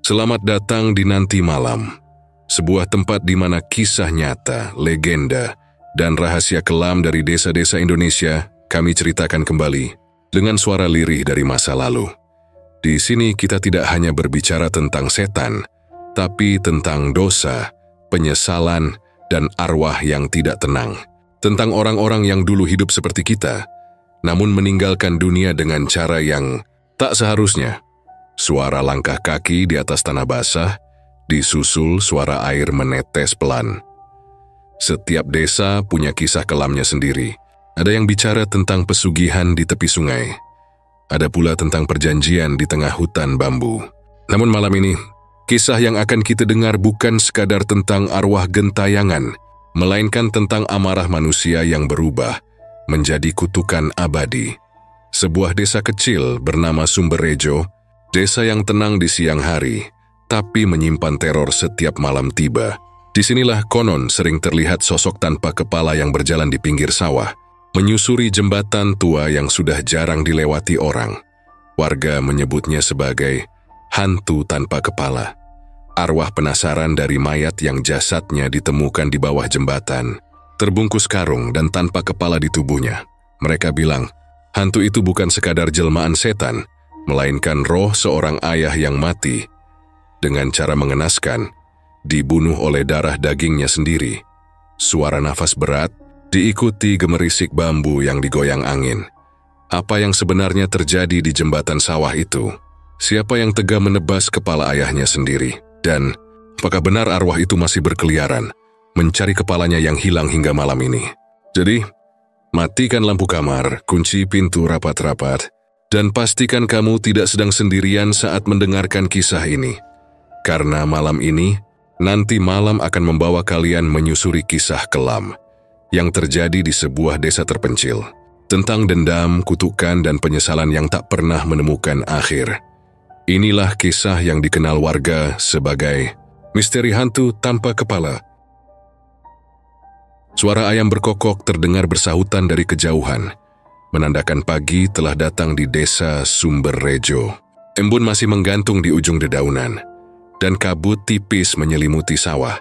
Selamat datang di Nanti Malam, sebuah tempat di mana kisah nyata, legenda, dan rahasia kelam dari desa-desa Indonesia kami ceritakan kembali dengan suara lirih dari masa lalu. Di sini kita tidak hanya berbicara tentang setan, tapi tentang dosa, penyesalan, dan arwah yang tidak tenang. Tentang orang-orang yang dulu hidup seperti kita, namun meninggalkan dunia dengan cara yang tak seharusnya. Suara langkah kaki di atas tanah basah, disusul suara air menetes pelan. Setiap desa punya kisah kelamnya sendiri. Ada yang bicara tentang pesugihan di tepi sungai. Ada pula tentang perjanjian di tengah hutan bambu. Namun malam ini, kisah yang akan kita dengar bukan sekadar tentang arwah gentayangan, melainkan tentang amarah manusia yang berubah menjadi kutukan abadi. Sebuah desa kecil bernama Sumberrejo, desa yang tenang di siang hari, tapi menyimpan teror setiap malam tiba. Disinilah konon sering terlihat sosok tanpa kepala yang berjalan di pinggir sawah, menyusuri jembatan tua yang sudah jarang dilewati orang. Warga menyebutnya sebagai hantu tanpa kepala. Arwah penasaran dari mayat yang jasadnya ditemukan di bawah jembatan, terbungkus karung dan tanpa kepala di tubuhnya. Mereka bilang, hantu itu bukan sekadar jelmaan setan, melainkan roh seorang ayah yang mati. Dengan cara mengenaskan, dibunuh oleh darah dagingnya sendiri. Suara nafas berat, diikuti gemerisik bambu yang digoyang angin. Apa yang sebenarnya terjadi di jembatan sawah itu? Siapa yang tega menebas kepala ayahnya sendiri? Dan apakah benar arwah itu masih berkeliaran, mencari kepalanya yang hilang hingga malam ini? Jadi, matikan lampu kamar, kunci pintu rapat-rapat, dan pastikan kamu tidak sedang sendirian saat mendengarkan kisah ini. Karena malam ini, Nanti Malam akan membawa kalian menyusuri kisah kelam yang terjadi di sebuah desa terpencil. Tentang dendam, kutukan, dan penyesalan yang tak pernah menemukan akhir. Inilah kisah yang dikenal warga sebagai misteri hantu tanpa kepala. Suara ayam berkokok terdengar bersahutan dari kejauhan, menandakan pagi telah datang di desa Sumberrejo. Embun masih menggantung di ujung dedaunan, dan kabut tipis menyelimuti sawah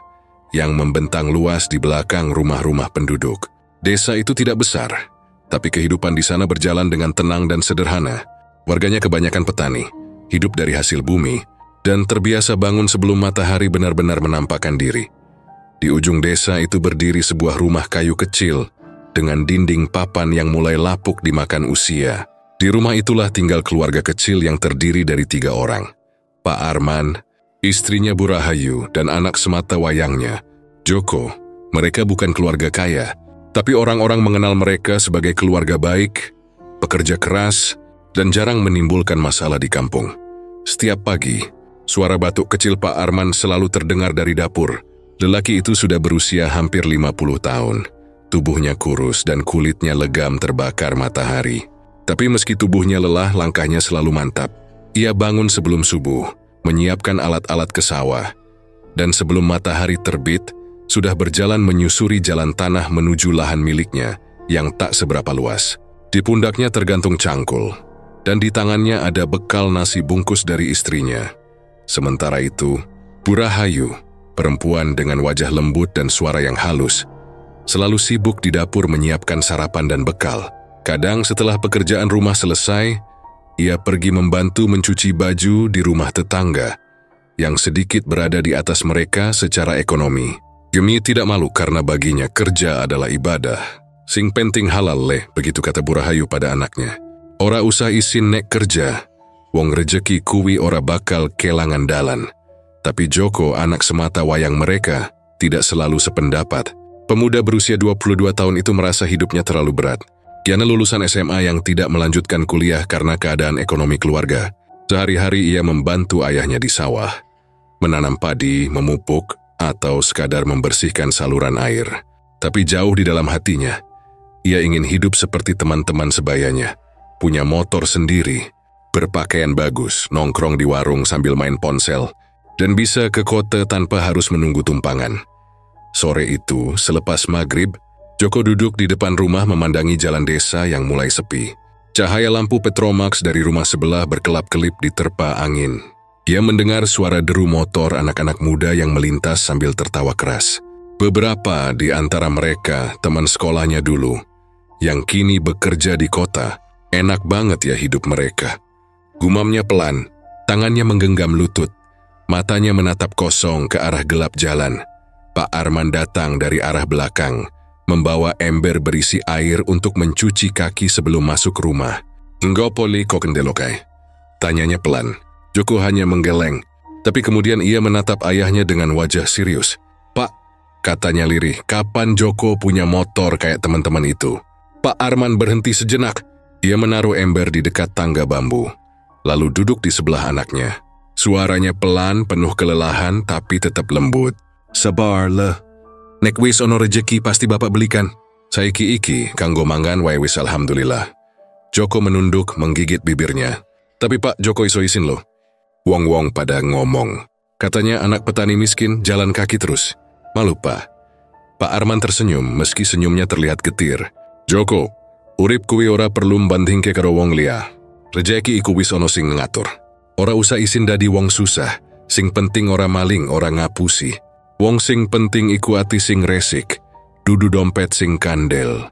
yang membentang luas di belakang rumah-rumah penduduk. Desa itu tidak besar, tapi kehidupan di sana berjalan dengan tenang dan sederhana. Warganya kebanyakan petani, hidup dari hasil bumi, dan terbiasa bangun sebelum matahari benar-benar menampakkan diri. Di ujung desa itu berdiri sebuah rumah kayu kecil dengan dinding papan yang mulai lapuk dimakan usia. Di rumah itulah tinggal keluarga kecil yang terdiri dari 3 orang. Pak Arman, istrinya Bu Rahayu, dan anak semata wayangnya, Joko. Mereka bukan keluarga kaya, tapi orang-orang mengenal mereka sebagai keluarga baik, pekerja keras, dan jarang menimbulkan masalah di kampung. Setiap pagi, suara batuk kecil Pak Arman selalu terdengar dari dapur. Lelaki itu sudah berusia hampir 50 tahun. Tubuhnya kurus dan kulitnya legam terbakar matahari. Tapi meski tubuhnya lelah, langkahnya selalu mantap. Ia bangun sebelum subuh, menyiapkan alat-alat ke sawah, dan sebelum matahari terbit, sudah berjalan menyusuri jalan tanah menuju lahan miliknya yang tak seberapa luas. Di pundaknya tergantung cangkul, dan di tangannya ada bekal nasi bungkus dari istrinya. Sementara itu, Bu Rahayu, perempuan dengan wajah lembut dan suara yang halus, selalu sibuk di dapur menyiapkan sarapan dan bekal. Kadang setelah pekerjaan rumah selesai, ia pergi membantu mencuci baju di rumah tetangga, yang sedikit berada di atas mereka secara ekonomi. Gemi tidak malu karena baginya kerja adalah ibadah. Sing penting halal leh, begitu kata Bu Rahayu pada anaknya. Ora usah isin nek kerja, wong rejeki kuwi ora bakal kelangan dalan. Tapi Joko, anak semata wayang mereka, tidak selalu sependapat. Pemuda berusia 22 tahun itu merasa hidupnya terlalu berat. Kiana lulusan SMA yang tidak melanjutkan kuliah karena keadaan ekonomi keluarga. Sehari-hari ia membantu ayahnya di sawah, menanam padi, memupuk, atau sekadar membersihkan saluran air. Tapi jauh di dalam hatinya, ia ingin hidup seperti teman-teman sebayanya, punya motor sendiri, berpakaian bagus, nongkrong di warung sambil main ponsel, dan bisa ke kota tanpa harus menunggu tumpangan. Sore itu, selepas maghrib, Joko duduk di depan rumah memandangi jalan desa yang mulai sepi. Cahaya lampu Petromax dari rumah sebelah berkelap-kelip diterpa angin. Ia mendengar suara deru motor anak-anak muda yang melintas sambil tertawa keras. Beberapa di antara mereka teman sekolahnya dulu, yang kini bekerja di kota. Enak banget ya hidup mereka. Gumamnya pelan, tangannya menggenggam lutut, matanya menatap kosong ke arah gelap jalan. Pak Arman datang dari arah belakang, membawa ember berisi air untuk mencuci kaki sebelum masuk rumah. "Engkau poli kokendelokai?" tanyanya pelan. Joko hanya menggeleng, tapi kemudian ia menatap ayahnya dengan wajah serius. "Pak," katanya lirih, "kapan Joko punya motor kayak teman-teman itu?" Pak Arman berhenti sejenak. Ia menaruh ember di dekat tangga bambu, lalu duduk di sebelah anaknya. Suaranya pelan, penuh kelelahan, tapi tetap lembut. "Sabar le. Nek wis ono rejeki pasti bapak belikan. Saiki iki kanggo mangan wae wis alhamdulillah." Joko menunduk menggigit bibirnya. "Tapi Pak, Joko iso isin loh." Wong-wong pada ngomong. Katanya anak petani miskin jalan kaki terus. "Malu Pak." Pak Arman tersenyum meski senyumnya terlihat getir. "Joko, urip kuwi ora perlu mbandingke karo wong liya. Rejeki iku wis ono sing ngatur. Ora usah isin dadi wong susah. Sing penting ora maling, ora ngapusi. Wong sing penting iku ati sing resik, dudu dompet sing kandel."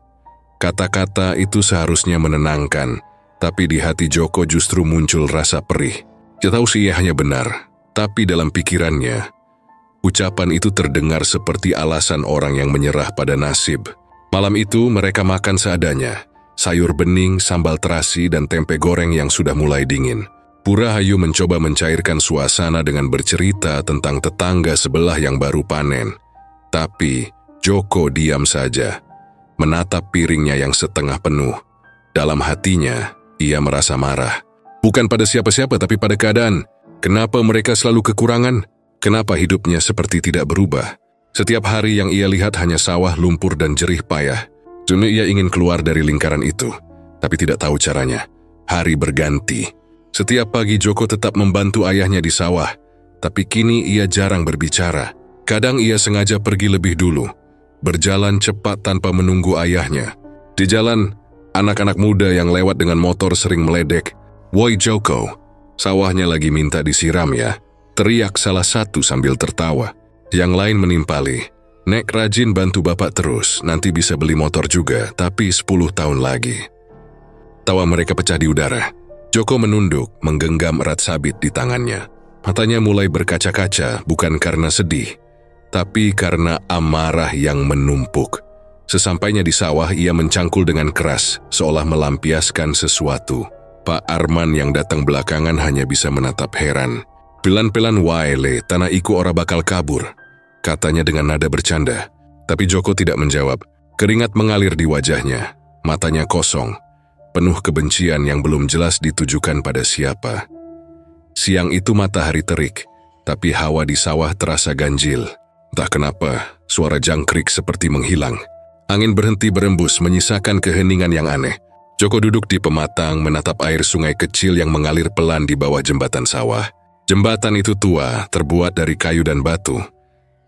Kata-kata itu seharusnya menenangkan, tapi di hati Joko justru muncul rasa perih. Dia tahu sih ia hanya benar, tapi dalam pikirannya, ucapan itu terdengar seperti alasan orang yang menyerah pada nasib. Malam itu mereka makan seadanya, sayur bening, sambal terasi, dan tempe goreng yang sudah mulai dingin. Purahayu mencoba mencairkan suasana dengan bercerita tentang tetangga sebelah yang baru panen. Tapi Joko diam saja, menatap piringnya yang setengah penuh. Dalam hatinya, ia merasa marah. Bukan pada siapa-siapa tapi pada keadaan. Kenapa mereka selalu kekurangan? Kenapa hidupnya seperti tidak berubah? Setiap hari yang ia lihat hanya sawah, lumpur, dan jerih payah. Dulu ia ingin keluar dari lingkaran itu, tapi tidak tahu caranya. Hari berganti. Setiap pagi Joko tetap membantu ayahnya di sawah, tapi kini ia jarang berbicara. Kadang ia sengaja pergi lebih dulu, berjalan cepat tanpa menunggu ayahnya. Di jalan, anak-anak muda yang lewat dengan motor sering meledek. "Woi Joko, sawahnya lagi minta disiram ya," teriak salah satu sambil tertawa. Yang lain menimpali, "Nek rajin bantu bapak terus, nanti bisa beli motor juga, tapi 10 tahun lagi." Tawa mereka pecah di udara. Joko menunduk, menggenggam erat sabit di tangannya. Matanya mulai berkaca-kaca, bukan karena sedih, tapi karena amarah yang menumpuk. Sesampainya di sawah, ia mencangkul dengan keras, seolah melampiaskan sesuatu. Pak Arman yang datang belakangan hanya bisa menatap heran. "Pelan-pelan wae le, tanah iku ora bakal kabur," katanya dengan nada bercanda. Tapi Joko tidak menjawab. Keringat mengalir di wajahnya, matanya kosong, penuh kebencian yang belum jelas ditujukan pada siapa. Siang itu matahari terik, tapi hawa di sawah terasa ganjil. Entah kenapa, suara jangkrik seperti menghilang. Angin berhenti berembus, menyisakan keheningan yang aneh. Joko duduk di pematang menatap air sungai kecil yang mengalir pelan di bawah jembatan sawah. Jembatan itu tua, terbuat dari kayu dan batu,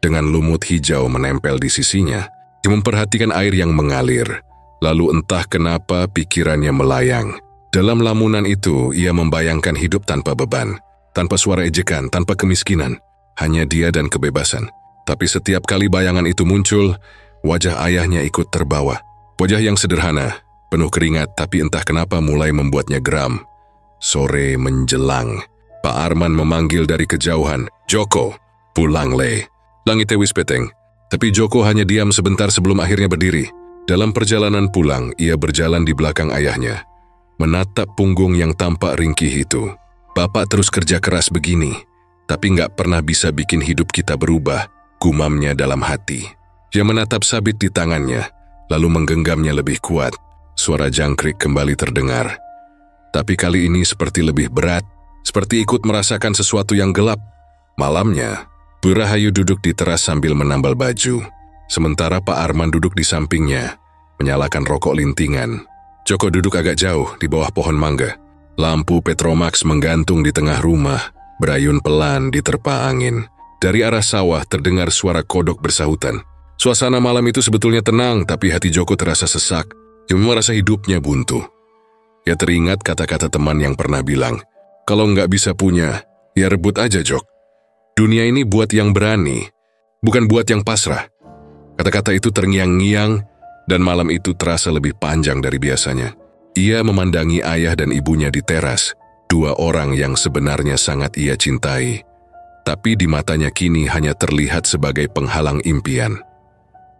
dengan lumut hijau menempel di sisinya. Dia memperhatikan air yang mengalir, lalu entah kenapa pikirannya melayang. Dalam lamunan itu, ia membayangkan hidup tanpa beban, tanpa suara ejekan, tanpa kemiskinan, hanya dia dan kebebasan. Tapi setiap kali bayangan itu muncul, wajah ayahnya ikut terbawa. Wajah yang sederhana, penuh keringat, tapi entah kenapa mulai membuatnya geram. Sore menjelang. Pak Arman memanggil dari kejauhan, "Joko, pulang le." Langitnya wis peteng. Tapi Joko hanya diam sebentar sebelum akhirnya berdiri. Dalam perjalanan pulang, ia berjalan di belakang ayahnya, menatap punggung yang tampak ringkih itu. "Bapak terus kerja keras begini, tapi nggak pernah bisa bikin hidup kita berubah," gumamnya dalam hati. Dia menatap sabit di tangannya, lalu menggenggamnya lebih kuat. Suara jangkrik kembali terdengar. Tapi kali ini seperti lebih berat, seperti ikut merasakan sesuatu yang gelap. Malamnya, Purahayu duduk di teras sambil menambal baju, sementara Pak Arman duduk di sampingnya, menyalakan rokok lintingan. Joko duduk agak jauh di bawah pohon mangga. Lampu Petromax menggantung di tengah rumah, berayun pelan diterpa angin. Dari arah sawah terdengar suara kodok bersahutan. Suasana malam itu sebetulnya tenang, tapi hati Joko terasa sesak. Dia merasa hidupnya buntu. Ia teringat kata-kata teman yang pernah bilang, "Kalau nggak bisa punya, Ya rebut aja, Jok. Dunia ini buat yang berani, bukan buat yang pasrah. Kata-kata itu terngiang-ngiang, dan malam itu terasa lebih panjang dari biasanya. Ia memandangi ayah dan ibunya di teras, dua orang yang sebenarnya sangat ia cintai. Tapi di matanya kini hanya terlihat sebagai penghalang impian.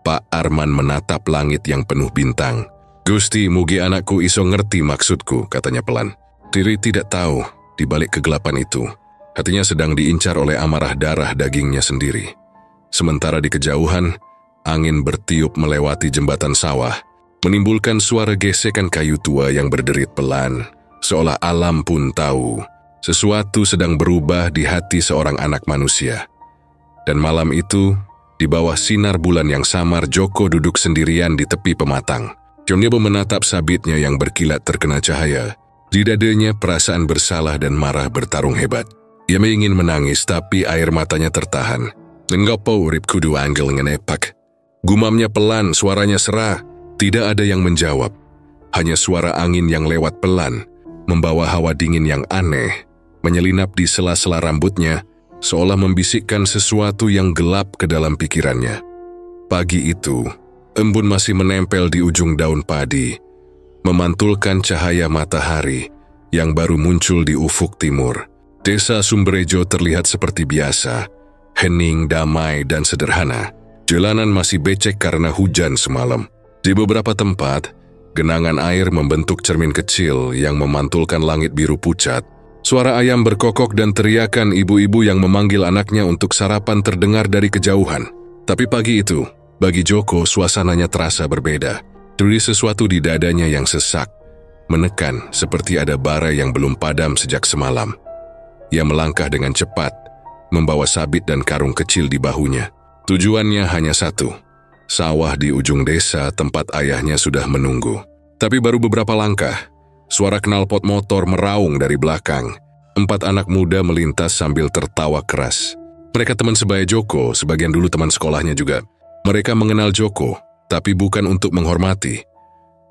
Pak Arman menatap langit yang penuh bintang. "Gusti, mugi anakku iso ngerti maksudku," katanya pelan. Riri tidak tahu, di balik kegelapan itu, hatinya sedang diincar oleh amarah darah dagingnya sendiri. Sementara di kejauhan, angin bertiup melewati jembatan sawah, menimbulkan suara gesekan kayu tua yang berderit pelan, seolah alam pun tahu sesuatu sedang berubah di hati seorang anak manusia. Dan malam itu, di bawah sinar bulan yang samar, Joko duduk sendirian di tepi pematang. Dia menatap sabitnya yang berkilat terkena cahaya. Di dadanya perasaan bersalah dan marah bertarung hebat. Ia ingin menangis, tapi air matanya tertahan. "Ngapa urip kudu anggel ngenepak?" Gumamnya pelan, suaranya serah. Tidak ada yang menjawab. Hanya suara angin yang lewat pelan, membawa hawa dingin yang aneh, menyelinap di sela-sela rambutnya, seolah membisikkan sesuatu yang gelap ke dalam pikirannya. Pagi itu, embun masih menempel di ujung daun padi, memantulkan cahaya matahari yang baru muncul di ufuk timur. Desa Sumberrejo terlihat seperti biasa, hening, damai, dan sederhana. Jalanan masih becek karena hujan semalam. Di beberapa tempat, genangan air membentuk cermin kecil yang memantulkan langit biru pucat. Suara ayam berkokok dan teriakan ibu-ibu yang memanggil anaknya untuk sarapan terdengar dari kejauhan. Tapi pagi itu, bagi Joko, suasananya terasa berbeda. Terjadi sesuatu di dadanya yang sesak, menekan seperti ada bara yang belum padam sejak semalam. Ia melangkah dengan cepat, membawa sabit dan karung kecil di bahunya. Tujuannya hanya satu, sawah di ujung desa tempat ayahnya sudah menunggu. Tapi baru beberapa langkah, suara knalpot motor meraung dari belakang. 4 anak muda melintas sambil tertawa keras. Mereka teman sebaya Joko, sebagian dulu teman sekolahnya juga. Mereka mengenal Joko, tapi bukan untuk menghormati,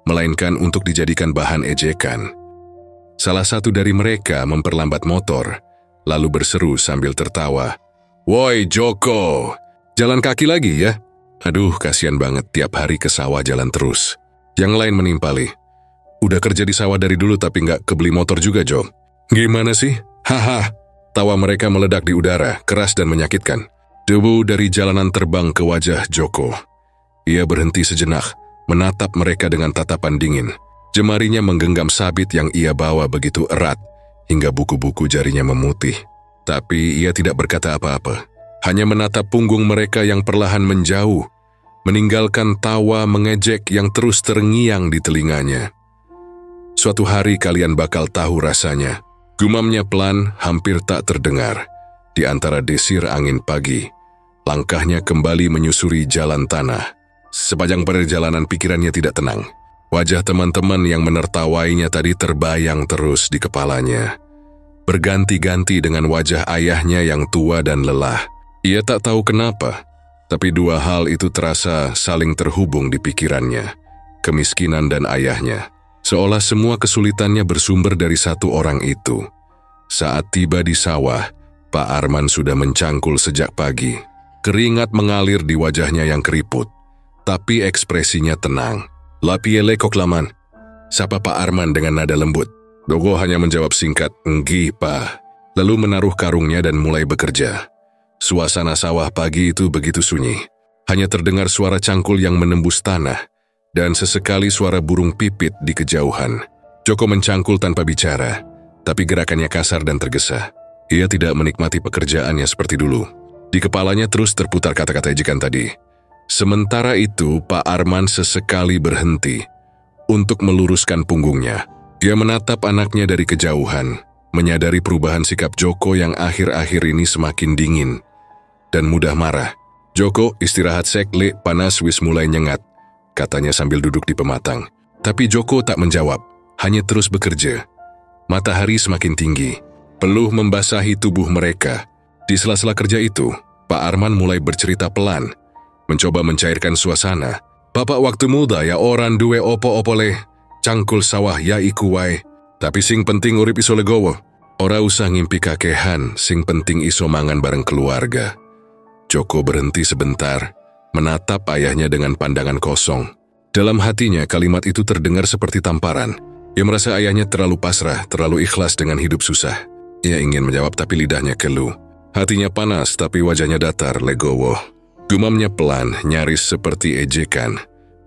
melainkan untuk dijadikan bahan ejekan. Salah satu dari mereka memperlambat motor, lalu berseru sambil tertawa, "Woi Joko, jalan kaki lagi ya? Aduh, kasihan banget tiap hari ke sawah jalan terus." Yang lain menimpali, "Udah kerja di sawah dari dulu tapi nggak kebeli motor juga, Jo." "Gimana sih? Haha." Tawa mereka meledak di udara, keras dan menyakitkan. Debu dari jalanan terbang ke wajah Joko. Ia berhenti sejenak, menatap mereka dengan tatapan dingin. Jemarinya menggenggam sabit yang ia bawa begitu erat, hingga buku-buku jarinya memutih. Tapi ia tidak berkata apa-apa, hanya menatap punggung mereka yang perlahan menjauh, meninggalkan tawa mengejek yang terus terngiang di telinganya. "Suatu hari kalian bakal tahu rasanya," gumamnya pelan, hampir tak terdengar. Di antara desir angin pagi, langkahnya kembali menyusuri jalan tanah. Sepanjang perjalanan pikirannya tidak tenang. Wajah teman-teman yang menertawainya tadi terbayang terus di kepalanya, berganti-ganti dengan wajah ayahnya yang tua dan lelah. Ia tak tahu kenapa, tapi dua hal itu terasa saling terhubung di pikirannya, kemiskinan dan ayahnya. Seolah semua kesulitannya bersumber dari satu orang itu. Saat tiba di sawah, Pak Arman sudah mencangkul sejak pagi. Keringat mengalir di wajahnya yang keriput, tapi ekspresinya tenang. "Lapiele koklaman," sapa Pak Arman dengan nada lembut. Joko hanya menjawab singkat, "Enggi, Pak." Lalu menaruh karungnya dan mulai bekerja. Suasana sawah pagi itu begitu sunyi. Hanya terdengar suara cangkul yang menembus tanah, dan sesekali suara burung pipit di kejauhan. Joko mencangkul tanpa bicara, tapi gerakannya kasar dan tergesa. Ia tidak menikmati pekerjaannya seperti dulu. Di kepalanya terus terputar kata-kata ejekan tadi. Sementara itu, Pak Arman sesekali berhenti untuk meluruskan punggungnya. Dia menatap anaknya dari kejauhan, menyadari perubahan sikap Joko yang akhir-akhir ini semakin dingin dan mudah marah. "Joko, istirahat sek, Le, panas wis mulai nyengat," katanya sambil duduk di pematang. Tapi Joko tak menjawab, hanya terus bekerja. Matahari semakin tinggi, peluh membasahi tubuh mereka. Di sela-sela kerja itu, Pak Arman mulai bercerita pelan, mencoba mencairkan suasana. "Bapak waktu muda ya orang duwe opo-opo leh, cangkul sawah ya iku wae. Tapi sing penting urip iso legowo. Ora usah ngimpi kakehan, sing penting iso mangan bareng keluarga. Joko berhenti sebentar, menatap ayahnya dengan pandangan kosong. Dalam hatinya kalimat itu terdengar seperti tamparan. Ia merasa ayahnya terlalu pasrah, terlalu ikhlas dengan hidup susah. Ia ingin menjawab tapi lidahnya keluh. Hatinya panas tapi wajahnya datar, legowo. Gumamnya pelan, nyaris seperti ejekan.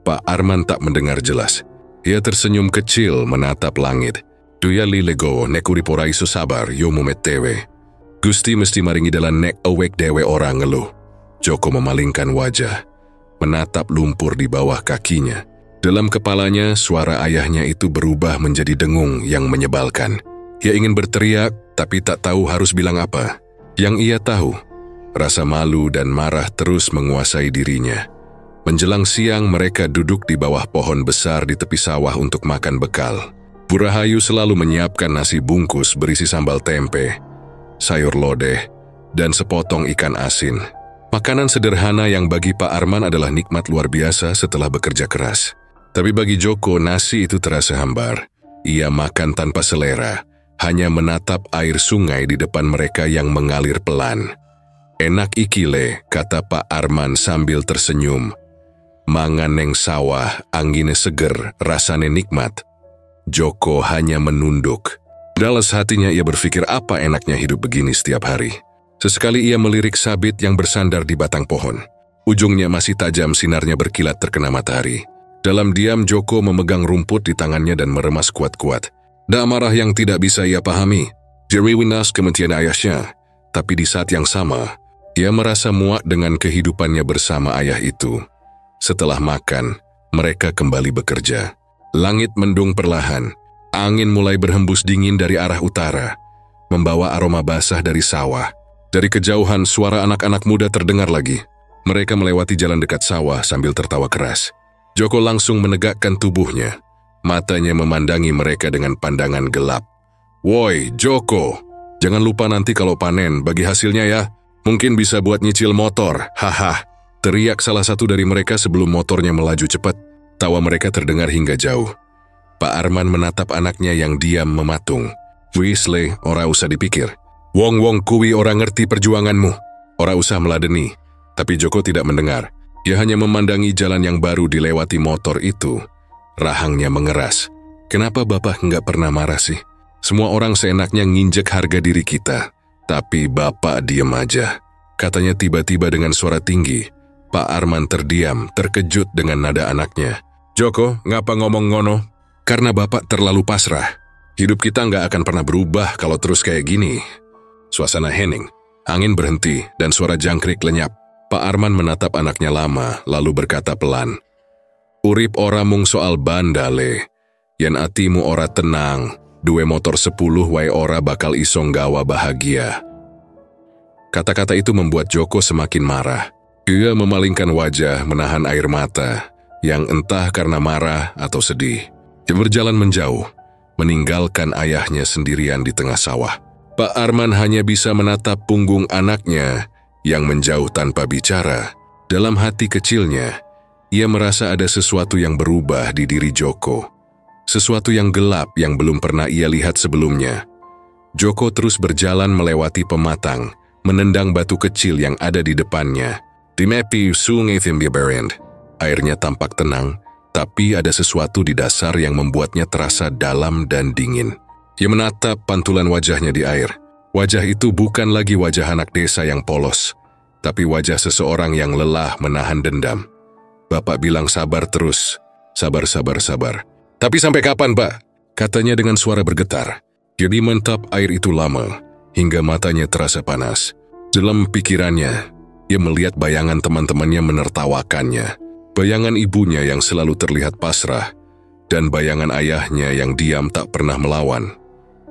Pak Arman tak mendengar jelas. Ia tersenyum kecil menatap langit. Duya li legowo nek urip ora iso sabar yo mumet dewe. Gusti mesti maringi dalan nek awake dewe orang ngeluh. Joko memalingkan wajah, menatap lumpur di bawah kakinya. Dalam kepalanya, suara ayahnya itu berubah menjadi dengung yang menyebalkan. Ia ingin berteriak, tapi tak tahu harus bilang apa. Yang ia tahu, rasa malu dan marah terus menguasai dirinya. Menjelang siang, mereka duduk di bawah pohon besar di tepi sawah untuk makan bekal. Bu Rahayu selalu menyiapkan nasi bungkus berisi sambal tempe, sayur lodeh, dan sepotong ikan asin. Makanan sederhana yang bagi Pak Arman adalah nikmat luar biasa setelah bekerja keras. Tapi bagi Joko, nasi itu terasa hambar. Ia makan tanpa selera, hanya menatap air sungai di depan mereka yang mengalir pelan. Enak ikile, kata Pak Arman sambil tersenyum. Mangan neng sawah, angine seger, rasane nikmat. Joko hanya menunduk. Dalam hatinya ia berpikir apa enaknya hidup begini setiap hari. Sesekali ia melirik sabit yang bersandar di batang pohon. Ujungnya masih tajam, sinarnya berkilat terkena matahari. Dalam diam Joko memegang rumput di tangannya dan meremas kuat-kuat. Dak marah yang tidak bisa ia pahami. Jerry Winas kematian ayahnya. Tapi di saat yang sama, ia merasa muak dengan kehidupannya bersama ayah itu. Setelah makan, mereka kembali bekerja. Langit mendung perlahan, angin mulai berhembus dingin dari arah utara, membawa aroma basah dari sawah. Dari kejauhan suara anak-anak muda terdengar lagi. Mereka melewati jalan dekat sawah sambil tertawa keras. Joko langsung menegakkan tubuhnya. Matanya memandangi mereka dengan pandangan gelap. Woi, Joko, jangan lupa nanti kalau panen bagi hasilnya ya. Mungkin bisa buat nyicil motor, haha. Teriak salah satu dari mereka sebelum motornya melaju cepat. Tawa mereka terdengar hingga jauh. Pak Arman menatap anaknya yang diam mematung. Wisle, ora usah dipikir. Wong-wong kuwi ora ngerti perjuanganmu. Ora usah meladeni. Tapi Joko tidak mendengar. Ia hanya memandangi jalan yang baru dilewati motor itu. Rahangnya mengeras. Kenapa Bapak nggak pernah marah sih? Semua orang seenaknya nginjek harga diri kita. Tapi Bapak diem aja. Katanya tiba-tiba dengan suara tinggi. Pak Arman terdiam, terkejut dengan nada anaknya. Joko, ngapa ngomong ngono? Karena Bapak terlalu pasrah. Hidup kita nggak akan pernah berubah kalau terus kayak gini. Suasana hening, angin berhenti, dan suara jangkrik lenyap. Pak Arman menatap anaknya lama, lalu berkata pelan. Urip ora mung soal bandale. Yen atimu ora tenang, duwe motor 10 wae ora bakal iso nggawa bahagia. Kata-kata itu membuat Joko semakin marah. Ia memalingkan wajah, menahan air mata, yang entah karena marah atau sedih. Dia berjalan menjauh, meninggalkan ayahnya sendirian di tengah sawah. Pak Arman hanya bisa menatap punggung anaknya yang menjauh tanpa bicara. Dalam hati kecilnya, ia merasa ada sesuatu yang berubah di diri Joko. Sesuatu yang gelap yang belum pernah ia lihat sebelumnya. Joko terus berjalan melewati pematang, menendang batu kecil yang ada di depannya. Di mepi sungai Thimbiberend, airnya tampak tenang, tapi ada sesuatu di dasar yang membuatnya terasa dalam dan dingin. Ia menatap pantulan wajahnya di air. Wajah itu bukan lagi wajah anak desa yang polos, tapi wajah seseorang yang lelah menahan dendam. Bapak bilang sabar terus, sabar. Tapi sampai kapan, Pak? Katanya dengan suara bergetar. Jadi mentap air itu lama, hingga matanya terasa panas. Dalam pikirannya, ia melihat bayangan teman-temannya menertawakannya, bayangan ibunya yang selalu terlihat pasrah, dan bayangan ayahnya yang diam tak pernah melawan.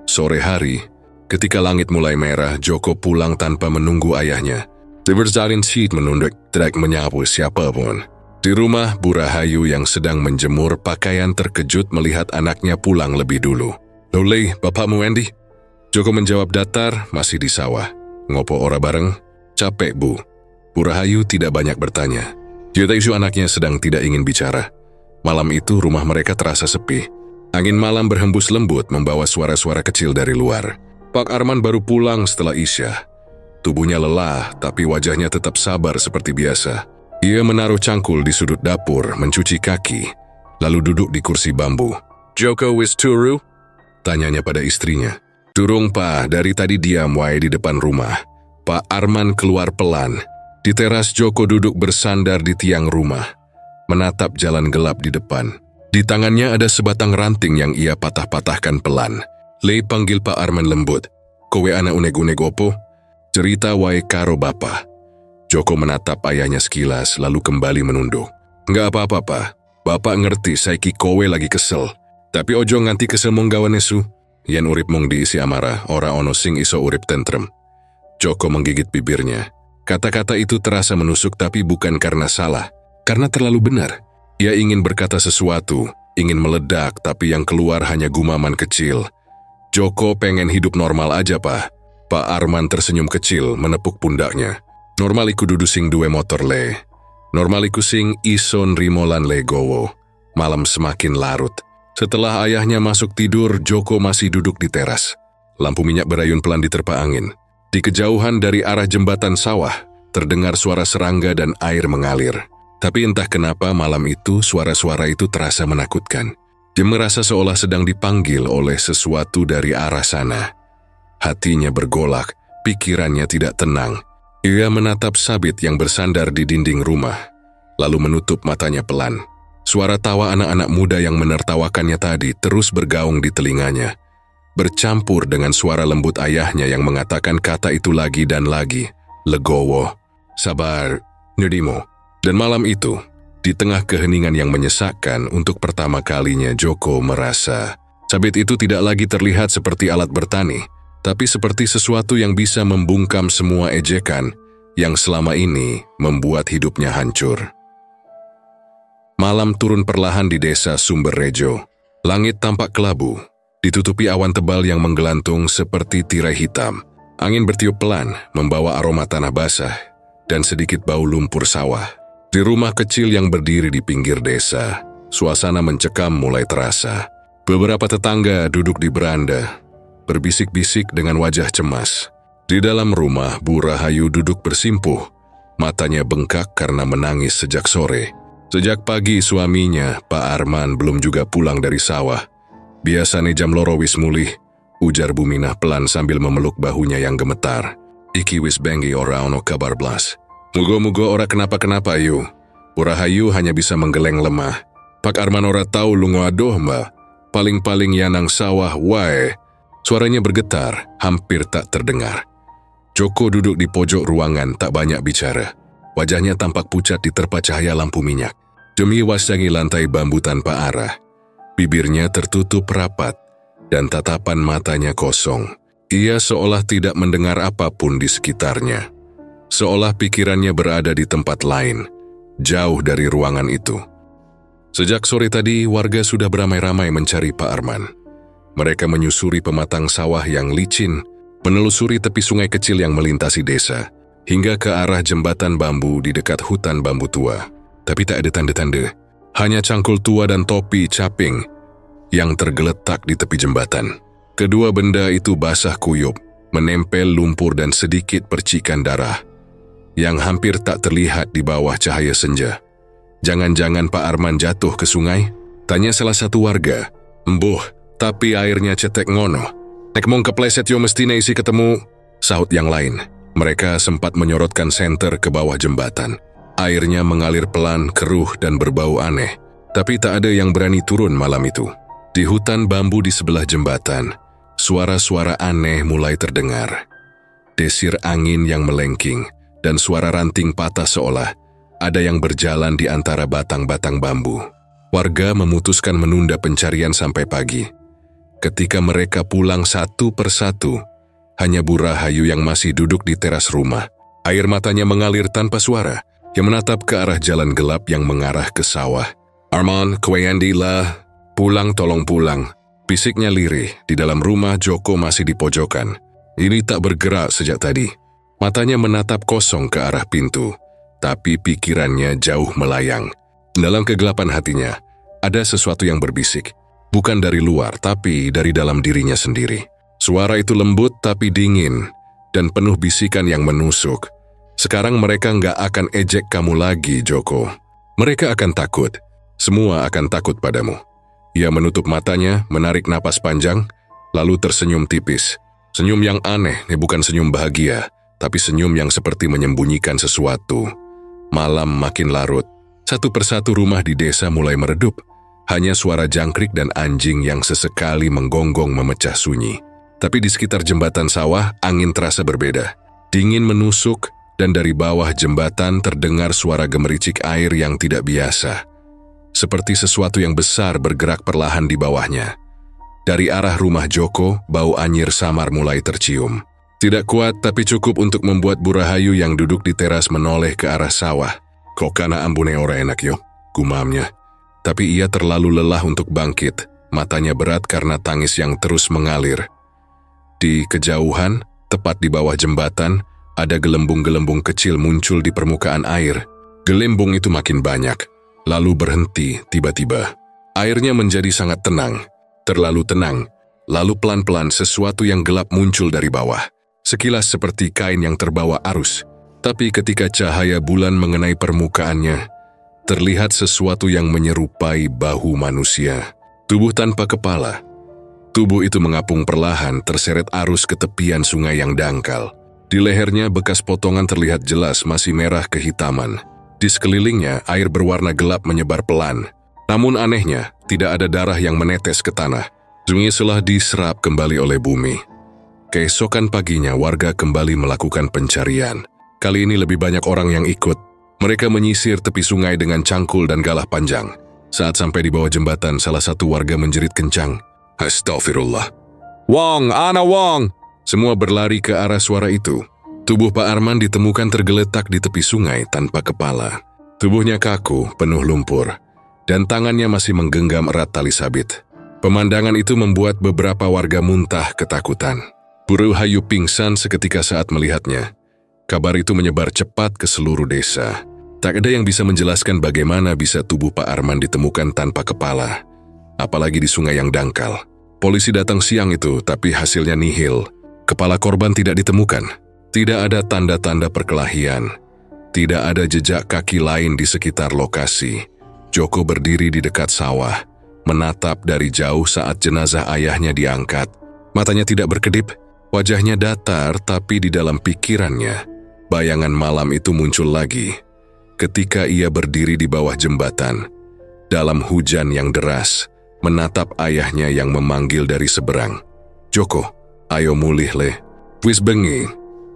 Sore hari, ketika langit mulai merah, Joko pulang tanpa menunggu ayahnya. Dia bersalin sit menunduk, tidak menyapu siapapun. Di rumah, Bu Rahayu yang sedang menjemur pakaian terkejut melihat anaknya pulang lebih dulu. Loleh, bapakmu Wendy? Joko menjawab datar, masih di sawah. Ngopo ora bareng? Capek, Bu. Bu Rahayu tidak banyak bertanya. Dia tahu anaknya sedang tidak ingin bicara. Malam itu rumah mereka terasa sepi. Angin malam berhembus lembut membawa suara-suara kecil dari luar. Pak Arman baru pulang setelah Isya. Tubuhnya lelah, tapi wajahnya tetap sabar seperti biasa. Ia menaruh cangkul di sudut dapur, mencuci kaki, lalu duduk di kursi bambu. "Joko wis turu?" tanyanya pada istrinya. "Turung, Pa, dari tadi diam wae di depan rumah." Pak Arman keluar pelan. Di teras Joko duduk bersandar di tiang rumah, menatap jalan gelap di depan. Di tangannya ada sebatang ranting yang ia patah-patahkan pelan. "Le," panggil Pak Arman lembut. "Kowe ana uneg-uneg opo? Cerita wae karo bapa." Joko menatap ayahnya sekilas, lalu kembali menunduk. "Nggak apa-apa, Pa. Bapak ngerti saiki kowe lagi kesel. Tapi ojo nganti kesel mong gawane su. Yen urip mong diisi amarah, ora ono sing iso urip tentrem." Joko menggigit bibirnya. Kata-kata itu terasa menusuk, tapi bukan karena salah, karena terlalu benar. Ia ingin berkata sesuatu, ingin meledak, tapi yang keluar hanya gumaman kecil. "Joko pengen hidup normal aja, Pa." Pak Arman tersenyum kecil, menepuk pundaknya. "Normal iku dudu sing duwe motor le. Normal iku sing iso nrimo lan legowo." Malam semakin larut. Setelah ayahnya masuk tidur, Joko masih duduk di teras. Lampu minyak berayun pelan diterpa angin. Di kejauhan dari arah jembatan sawah, terdengar suara serangga dan air mengalir. Tapi entah kenapa malam itu suara-suara itu terasa menakutkan. Dia merasa seolah sedang dipanggil oleh sesuatu dari arah sana. Hatinya bergolak, pikirannya tidak tenang. Ia menatap Sabit yang bersandar di dinding rumah, lalu menutup matanya pelan. Suara tawa anak-anak muda yang menertawakannya tadi terus bergaung di telinganya, bercampur dengan suara lembut ayahnya yang mengatakan kata itu lagi dan lagi. "Legowo, sabar, Nudimo." Dan malam itu, di tengah keheningan yang menyesakkan, untuk pertama kalinya Joko merasa Sabit itu tidak lagi terlihat seperti alat bertani, tapi seperti sesuatu yang bisa membungkam semua ejekan yang selama ini membuat hidupnya hancur. Malam turun perlahan di desa Sumberrejo. Langit tampak kelabu, ditutupi awan tebal yang menggelantung seperti tirai hitam. Angin bertiup pelan, membawa aroma tanah basah dan sedikit bau lumpur sawah. Di rumah kecil yang berdiri di pinggir desa, suasana mencekam mulai terasa. Beberapa tetangga duduk di beranda, berbisik-bisik dengan wajah cemas. Di dalam rumah, Bu Rahayu duduk bersimpuh. Matanya bengkak karena menangis sejak sore. Sejak pagi suaminya, Pak Arman, belum juga pulang dari sawah. "Biasane jam loro wis mulih," ujar Bu Minah pelan sambil memeluk bahunya yang gemetar. "Iki wis bengi ora ono kabar blas. Mugo-mugo ora kenapa-kenapa yu." Bu Rahayu hanya bisa menggeleng lemah. "Pak Arman ora tahu lungo adoh, Mbak. Paling-paling yanang sawah wae." Suaranya bergetar, hampir tak terdengar. Joko duduk di pojok ruangan, tak banyak bicara. Wajahnya tampak pucat diterpa cahaya lampu minyak. Demi wasangi lantai bambu tanpa arah. Bibirnya tertutup rapat, dan tatapan matanya kosong. Ia seolah tidak mendengar apapun di sekitarnya. Seolah pikirannya berada di tempat lain, jauh dari ruangan itu. Sejak sore tadi, warga sudah beramai-ramai mencari Pak Arman. Mereka menyusuri pematang sawah yang licin, menelusuri tepi sungai kecil yang melintasi desa, hingga ke arah jembatan bambu di dekat hutan bambu tua. Tapi tak ada tanda-tanda, hanya cangkul tua dan topi caping yang tergeletak di tepi jembatan. Kedua benda itu basah kuyup, menempel lumpur dan sedikit percikan darah, yang hampir tak terlihat di bawah cahaya senja. "Jangan-jangan Pak Arman jatuh ke sungai?" tanya salah satu warga. "Embuh, tapi airnya cetek ngono. Nek mong kepleset yo mestine isi ketemu," sahut yang lain. Mereka sempat menyorotkan senter ke bawah jembatan. Airnya mengalir pelan, keruh dan berbau aneh. Tapi tak ada yang berani turun malam itu. Di hutan bambu di sebelah jembatan, suara-suara aneh mulai terdengar. Desir angin yang melengking dan suara ranting patah seolah ada yang berjalan di antara batang-batang bambu. Warga memutuskan menunda pencarian sampai pagi. Ketika mereka pulang satu persatu, hanya Bu Rahayu yang masih duduk di teras rumah. Air matanya mengalir tanpa suara, yang menatap ke arah jalan gelap yang mengarah ke sawah. "Arman, Kweyandi lah, pulang tolong pulang," bisiknya lirih. Di dalam rumah, Joko masih di pojokan. Ini tak bergerak sejak tadi. Matanya menatap kosong ke arah pintu, tapi pikirannya jauh melayang. Dalam kegelapan hatinya, ada sesuatu yang berbisik. Bukan dari luar, tapi dari dalam dirinya sendiri. Suara itu lembut tapi dingin dan penuh bisikan yang menusuk. Sekarang mereka nggak akan ejek kamu lagi, Joko. Mereka akan takut. Semua akan takut padamu. Ia menutup matanya, menarik napas panjang, lalu tersenyum tipis. Senyum yang aneh, bukan senyum bahagia, tapi senyum yang seperti menyembunyikan sesuatu. Malam makin larut. Satu persatu rumah di desa mulai meredup. Hanya suara jangkrik dan anjing yang sesekali menggonggong memecah sunyi. Tapi di sekitar jembatan sawah, angin terasa berbeda. Dingin menusuk, dan dari bawah jembatan terdengar suara gemericik air yang tidak biasa. Seperti sesuatu yang besar bergerak perlahan di bawahnya. Dari arah rumah Joko, bau anyir samar mulai tercium. Tidak kuat tapi cukup untuk membuat Bu Rahayu yang duduk di teras menoleh ke arah sawah. Kok kana ambune ora enak yo, gumamnya. Tapi ia terlalu lelah untuk bangkit, matanya berat karena tangis yang terus mengalir. Di kejauhan, tepat di bawah jembatan, ada gelembung-gelembung kecil muncul di permukaan air. Gelembung itu makin banyak, lalu berhenti tiba-tiba. Airnya menjadi sangat tenang. Terlalu tenang, lalu pelan-pelan sesuatu yang gelap muncul dari bawah. Sekilas seperti kain yang terbawa arus, tapi ketika cahaya bulan mengenai permukaannya, terlihat sesuatu yang menyerupai bahu manusia. Tubuh tanpa kepala. Tubuh itu mengapung perlahan terseret arus ke tepian sungai yang dangkal. Di lehernya bekas potongan terlihat jelas masih merah kehitaman. Di sekelilingnya air berwarna gelap menyebar pelan. Namun anehnya, tidak ada darah yang menetes ke tanah. Sungai telah diserap kembali oleh bumi. Keesokan paginya warga kembali melakukan pencarian. Kali ini lebih banyak orang yang ikut. Mereka menyisir tepi sungai dengan cangkul dan galah panjang. Saat sampai di bawah jembatan, salah satu warga menjerit kencang. Astagfirullah. Wong, ana Wong! Semua berlari ke arah suara itu. Tubuh Pak Arman ditemukan tergeletak di tepi sungai tanpa kepala. Tubuhnya kaku, penuh lumpur. Dan tangannya masih menggenggam erat tali sabit. Pemandangan itu membuat beberapa warga muntah ketakutan. Bu Rahayu pingsan seketika saat melihatnya. Kabar itu menyebar cepat ke seluruh desa. Tak ada yang bisa menjelaskan bagaimana bisa tubuh Pak Arman ditemukan tanpa kepala. Apalagi di sungai yang dangkal. Polisi datang siang itu, tapi hasilnya nihil. Kepala korban tidak ditemukan. Tidak ada tanda-tanda perkelahian. Tidak ada jejak kaki lain di sekitar lokasi. Joko berdiri di dekat sawah, menatap dari jauh saat jenazah ayahnya diangkat. Matanya tidak berkedip, wajahnya datar tapi di dalam pikirannya, bayangan malam itu muncul lagi. Ketika ia berdiri di bawah jembatan, dalam hujan yang deras, menatap ayahnya yang memanggil dari seberang. Joko, ayo mulih le. Wis bengi.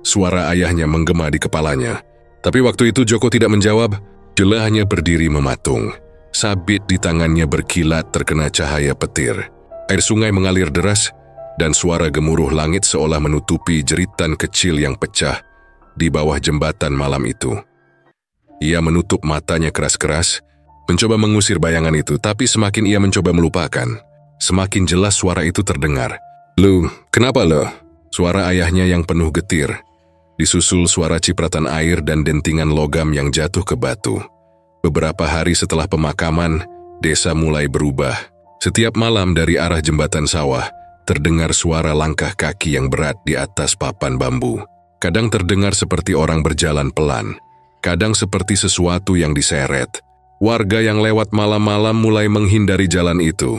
Suara ayahnya menggema di kepalanya. Tapi waktu itu Joko tidak menjawab, dia hanya berdiri mematung. Sabit di tangannya berkilat terkena cahaya petir. Air sungai mengalir deras, dan suara gemuruh langit seolah menutupi jeritan kecil yang pecah di bawah jembatan malam itu. Ia menutup matanya keras-keras, mencoba mengusir bayangan itu, tapi semakin ia mencoba melupakan, semakin jelas suara itu terdengar. Lu, kenapa lo? Suara ayahnya yang penuh getir, disusul suara cipratan air dan dentingan logam yang jatuh ke batu. Beberapa hari setelah pemakaman, desa mulai berubah. Setiap malam dari arah jembatan sawah, terdengar suara langkah kaki yang berat di atas papan bambu. Kadang terdengar seperti orang berjalan pelan, kadang seperti sesuatu yang diseret. Warga yang lewat malam-malam mulai menghindari jalan itu.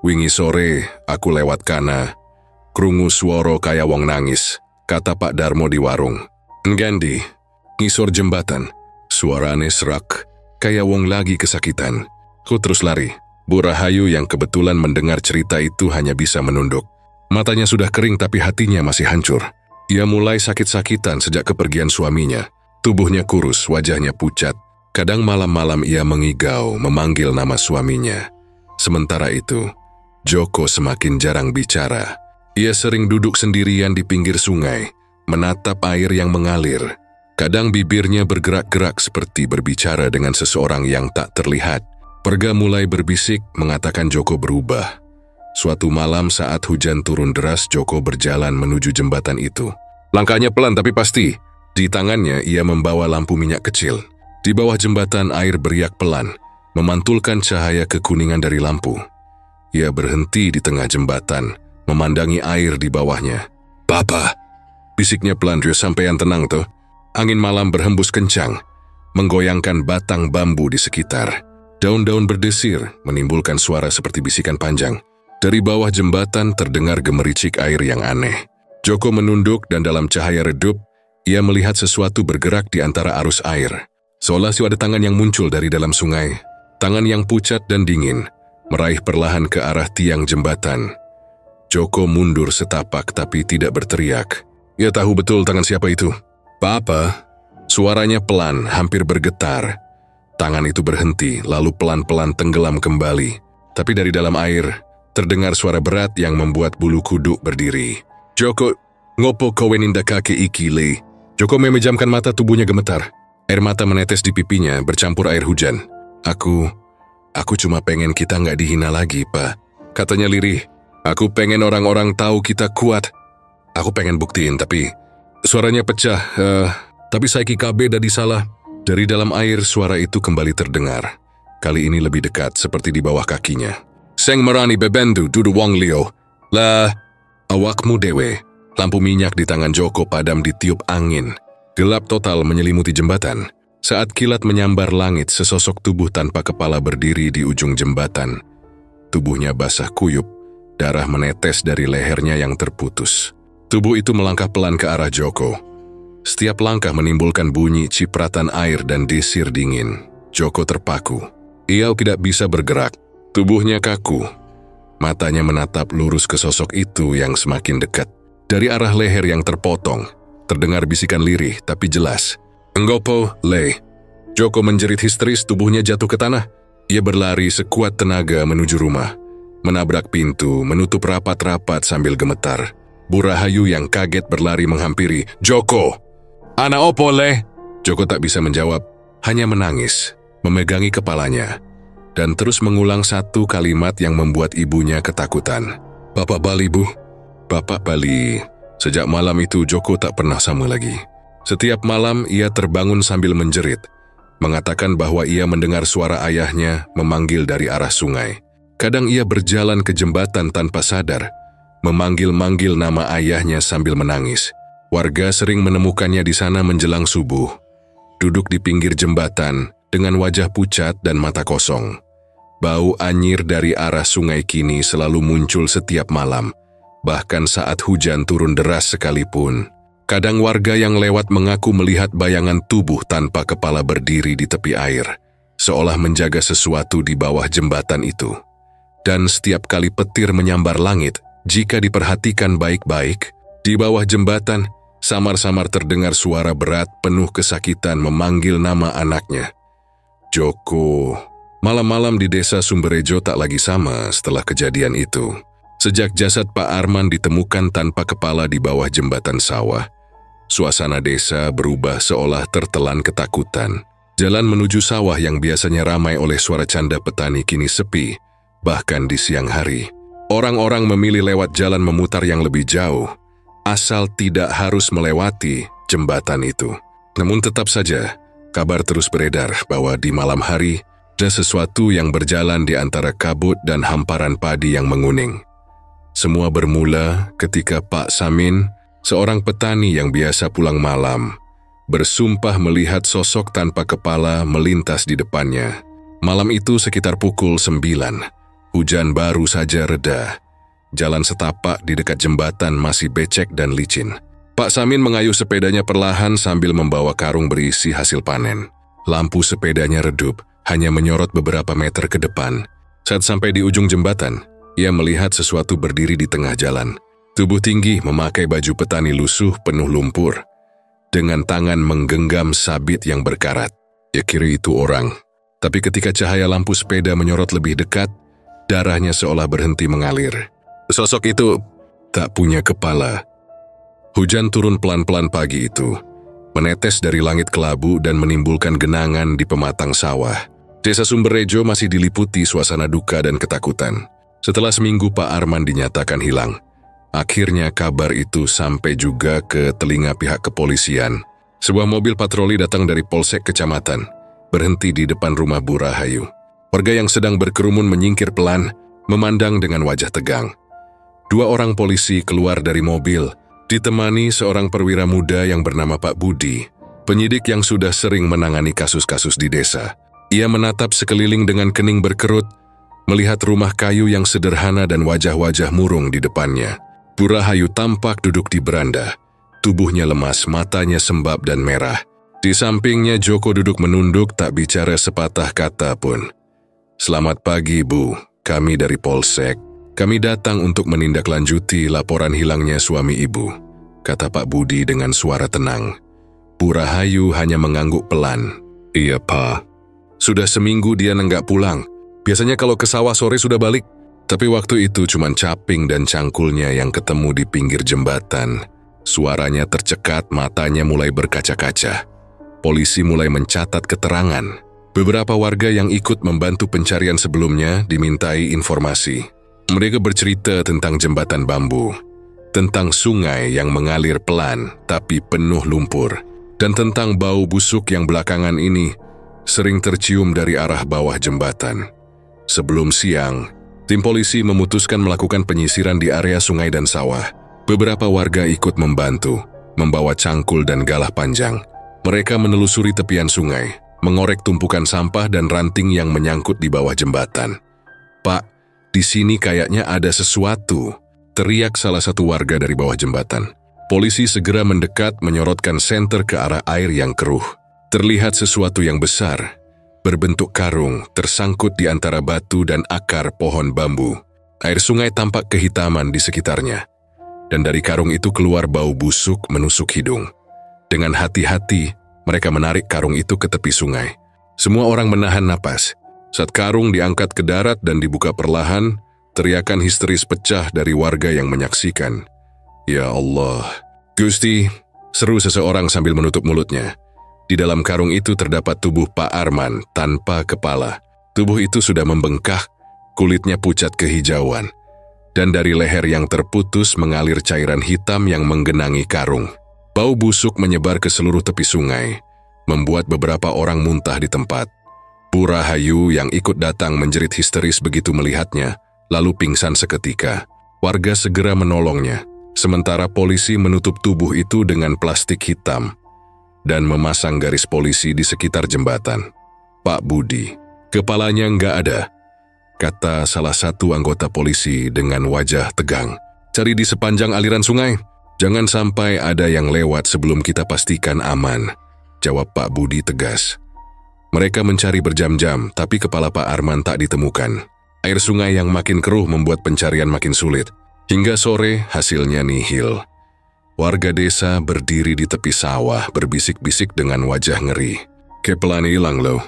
Wingi sore, aku lewat kana. Krungu suara kaya wong nangis, kata Pak Darmo di warung. Ngandi, ngisor jembatan. Suarane serak. Kayak wong lagi kesakitan. Ku terus lari. Bu Rahayu yang kebetulan mendengar cerita itu hanya bisa menunduk. Matanya sudah kering tapi hatinya masih hancur. Ia mulai sakit-sakitan sejak kepergian suaminya. Tubuhnya kurus, wajahnya pucat. Kadang malam-malam ia mengigau, memanggil nama suaminya. Sementara itu, Joko semakin jarang bicara. Ia sering duduk sendirian di pinggir sungai, menatap air yang mengalir. Kadang bibirnya bergerak-gerak seperti berbicara dengan seseorang yang tak terlihat. Perga mulai berbisik, mengatakan Joko berubah. Suatu malam saat hujan turun deras, Joko berjalan menuju jembatan itu. Langkahnya pelan tapi pasti. Di tangannya ia membawa lampu minyak kecil. Di bawah jembatan air beriak pelan, memantulkan cahaya kekuningan dari lampu. Ia berhenti di tengah jembatan, memandangi air di bawahnya. "Papa," bisiknya pelan. "Sampean tenang tuh." Angin malam berhembus kencang, menggoyangkan batang bambu di sekitar. Daun-daun berdesir, menimbulkan suara seperti bisikan panjang. Dari bawah jembatan terdengar gemericik air yang aneh. Joko menunduk dan dalam cahaya redup, ia melihat sesuatu bergerak di antara arus air. Seolah ada tangan yang muncul dari dalam sungai. Tangan yang pucat dan dingin, meraih perlahan ke arah tiang jembatan. Joko mundur setapak tapi tidak berteriak. Ia tahu betul tangan siapa itu. "Papa." Suaranya pelan, hampir bergetar. Tangan itu berhenti, lalu pelan-pelan tenggelam kembali. Tapi dari dalam air, terdengar suara berat yang membuat bulu kuduk berdiri. "Joko, ngopo kowe ninda kaki iki, Le?" Joko memejamkan mata, tubuhnya gemetar. Air mata menetes di pipinya, bercampur air hujan. Aku cuma pengen kita nggak dihina lagi, Pak," katanya lirih. "Aku pengen orang-orang tahu kita kuat. Aku pengen buktiin, tapi..." Suaranya pecah, "Tapi saiki KB dadi salah." Dari dalam air suara itu kembali terdengar. Kali ini lebih dekat, seperti di bawah kakinya. "Seng merani bebendu dudu wong lio. Lah, awakmu dewe." Lampu minyak di tangan Joko padam ditiup angin. Gelap total menyelimuti jembatan. Saat kilat menyambar langit, sesosok tubuh tanpa kepala berdiri di ujung jembatan. Tubuhnya basah kuyup, darah menetes dari lehernya yang terputus. Tubuh itu melangkah pelan ke arah Joko. Setiap langkah menimbulkan bunyi cipratan air dan desir dingin. Joko terpaku. Ia tidak bisa bergerak. Tubuhnya kaku. Matanya menatap lurus ke sosok itu yang semakin dekat. Dari arah leher yang terpotong, terdengar bisikan lirih tapi jelas. "Enggopo, Le." Joko menjerit histeris, tubuhnya jatuh ke tanah. Ia berlari sekuat tenaga menuju rumah. Menabrak pintu, menutup rapat-rapat sambil gemetar. Bu Rahayu yang kaget berlari menghampiri. "Joko! Ana opo, Le?" Joko tak bisa menjawab, hanya menangis, memegangi kepalanya, dan terus mengulang satu kalimat yang membuat ibunya ketakutan. "Bapak bali, Bu. Bapak bali." Sejak malam itu Joko tak pernah sama lagi. Setiap malam ia terbangun sambil menjerit, mengatakan bahwa ia mendengar suara ayahnya memanggil dari arah sungai. Kadang ia berjalan ke jembatan tanpa sadar, memanggil-manggil nama ayahnya sambil menangis. Warga sering menemukannya di sana menjelang subuh, duduk di pinggir jembatan dengan wajah pucat dan mata kosong. Bau anyir dari arah sungai kini selalu muncul setiap malam, bahkan saat hujan turun deras sekalipun. Kadang warga yang lewat mengaku melihat bayangan tubuh tanpa kepala berdiri di tepi air, seolah menjaga sesuatu di bawah jembatan itu. Dan setiap kali petir menyambar langit, jika diperhatikan baik-baik, di bawah jembatan, samar-samar terdengar suara berat penuh kesakitan memanggil nama anaknya. Joko. Malam-malam di desa Sumberrejo tak lagi sama setelah kejadian itu. Sejak jasad Pak Arman ditemukan tanpa kepala di bawah jembatan sawah, suasana desa berubah seolah tertelan ketakutan. Jalan menuju sawah yang biasanya ramai oleh suara canda petani kini sepi, bahkan di siang hari. Orang-orang memilih lewat jalan memutar yang lebih jauh, asal tidak harus melewati jembatan itu. Namun tetap saja, kabar terus beredar bahwa di malam hari ada sesuatu yang berjalan di antara kabut dan hamparan padi yang menguning. Semua bermula ketika Pak Samin, seorang petani yang biasa pulang malam, bersumpah melihat sosok tanpa kepala melintas di depannya. Malam itu sekitar pukul 9, hujan baru saja reda. Jalan setapak di dekat jembatan masih becek dan licin. Pak Samin mengayuh sepedanya perlahan sambil membawa karung berisi hasil panen. Lampu sepedanya redup, hanya menyorot beberapa meter ke depan. Saat sampai di ujung jembatan, ia melihat sesuatu berdiri di tengah jalan. Tubuh tinggi, memakai baju petani lusuh penuh lumpur. Dengan tangan menggenggam sabit yang berkarat. Ia kira itu orang. Tapi ketika cahaya lampu sepeda menyorot lebih dekat, darahnya seolah berhenti mengalir. Sosok itu tak punya kepala. Hujan turun pelan-pelan pagi itu, menetes dari langit kelabu dan menimbulkan genangan di pematang sawah. Desa Sumberrejo masih diliputi suasana duka dan ketakutan. Setelah seminggu Pak Arman dinyatakan hilang, akhirnya kabar itu sampai juga ke telinga pihak kepolisian. Sebuah mobil patroli datang dari Polsek Kecamatan, berhenti di depan rumah Bu Rahayu. Warga yang sedang berkerumun menyingkir pelan, memandang dengan wajah tegang. Dua orang polisi keluar dari mobil, ditemani seorang perwira muda yang bernama Pak Budi, penyidik yang sudah sering menangani kasus-kasus di desa. Ia menatap sekeliling dengan kening berkerut, melihat rumah kayu yang sederhana dan wajah-wajah murung di depannya. Bu Rahayu tampak duduk di beranda, tubuhnya lemas, matanya sembab dan merah. Di sampingnya Joko duduk menunduk, tak bicara sepatah kata pun. "Selamat pagi, Bu. Kami dari Polsek. Kami datang untuk menindaklanjuti laporan hilangnya suami Ibu," kata Pak Budi dengan suara tenang. Bu Rahayu hanya mengangguk pelan. "Iya, Pak. Sudah seminggu dia nenggak pulang. Biasanya kalau ke sawah sore sudah balik. Tapi waktu itu cuman caping dan cangkulnya yang ketemu di pinggir jembatan." Suaranya tercekat, matanya mulai berkaca-kaca. Polisi mulai mencatat keterangan. Beberapa warga yang ikut membantu pencarian sebelumnya dimintai informasi. Mereka bercerita tentang jembatan bambu, tentang sungai yang mengalir pelan tapi penuh lumpur, dan tentang bau busuk yang belakangan ini sering tercium dari arah bawah jembatan. Sebelum siang, tim polisi memutuskan melakukan penyisiran di area sungai dan sawah. Beberapa warga ikut membantu, membawa cangkul dan galah panjang. Mereka menelusuri tepian sungai, mengorek tumpukan sampah dan ranting yang menyangkut di bawah jembatan. "Pak, di sini kayaknya ada sesuatu," teriak salah satu warga dari bawah jembatan. Polisi segera mendekat, menyorotkan senter ke arah air yang keruh. Terlihat sesuatu yang besar, berbentuk karung, tersangkut di antara batu dan akar pohon bambu. Air sungai tampak kehitaman di sekitarnya, dan dari karung itu keluar bau busuk menusuk hidung. Dengan hati-hati, mereka menarik karung itu ke tepi sungai. Semua orang menahan napas. Saat karung diangkat ke darat dan dibuka perlahan, teriakan histeris pecah dari warga yang menyaksikan. "Ya Allah, Gusti," seru seseorang sambil menutup mulutnya. Di dalam karung itu terdapat tubuh Pak Arman tanpa kepala. Tubuh itu sudah membengkak, kulitnya pucat kehijauan, dan dari leher yang terputus mengalir cairan hitam yang menggenangi karung. Bau busuk menyebar ke seluruh tepi sungai, membuat beberapa orang muntah di tempat. Bu Rahayu yang ikut datang menjerit histeris begitu melihatnya, lalu pingsan seketika. Warga segera menolongnya, sementara polisi menutup tubuh itu dengan plastik hitam dan memasang garis polisi di sekitar jembatan. "Pak Budi, kepalanya nggak ada," kata salah satu anggota polisi dengan wajah tegang. "Cari di sepanjang aliran sungai. Jangan sampai ada yang lewat sebelum kita pastikan aman," jawab Pak Budi tegas. Mereka mencari berjam-jam, tapi kepala Pak Arman tak ditemukan. Air sungai yang makin keruh membuat pencarian makin sulit. Hingga sore, hasilnya nihil. Warga desa berdiri di tepi sawah, berbisik-bisik dengan wajah ngeri. "Kepelan hilang loh.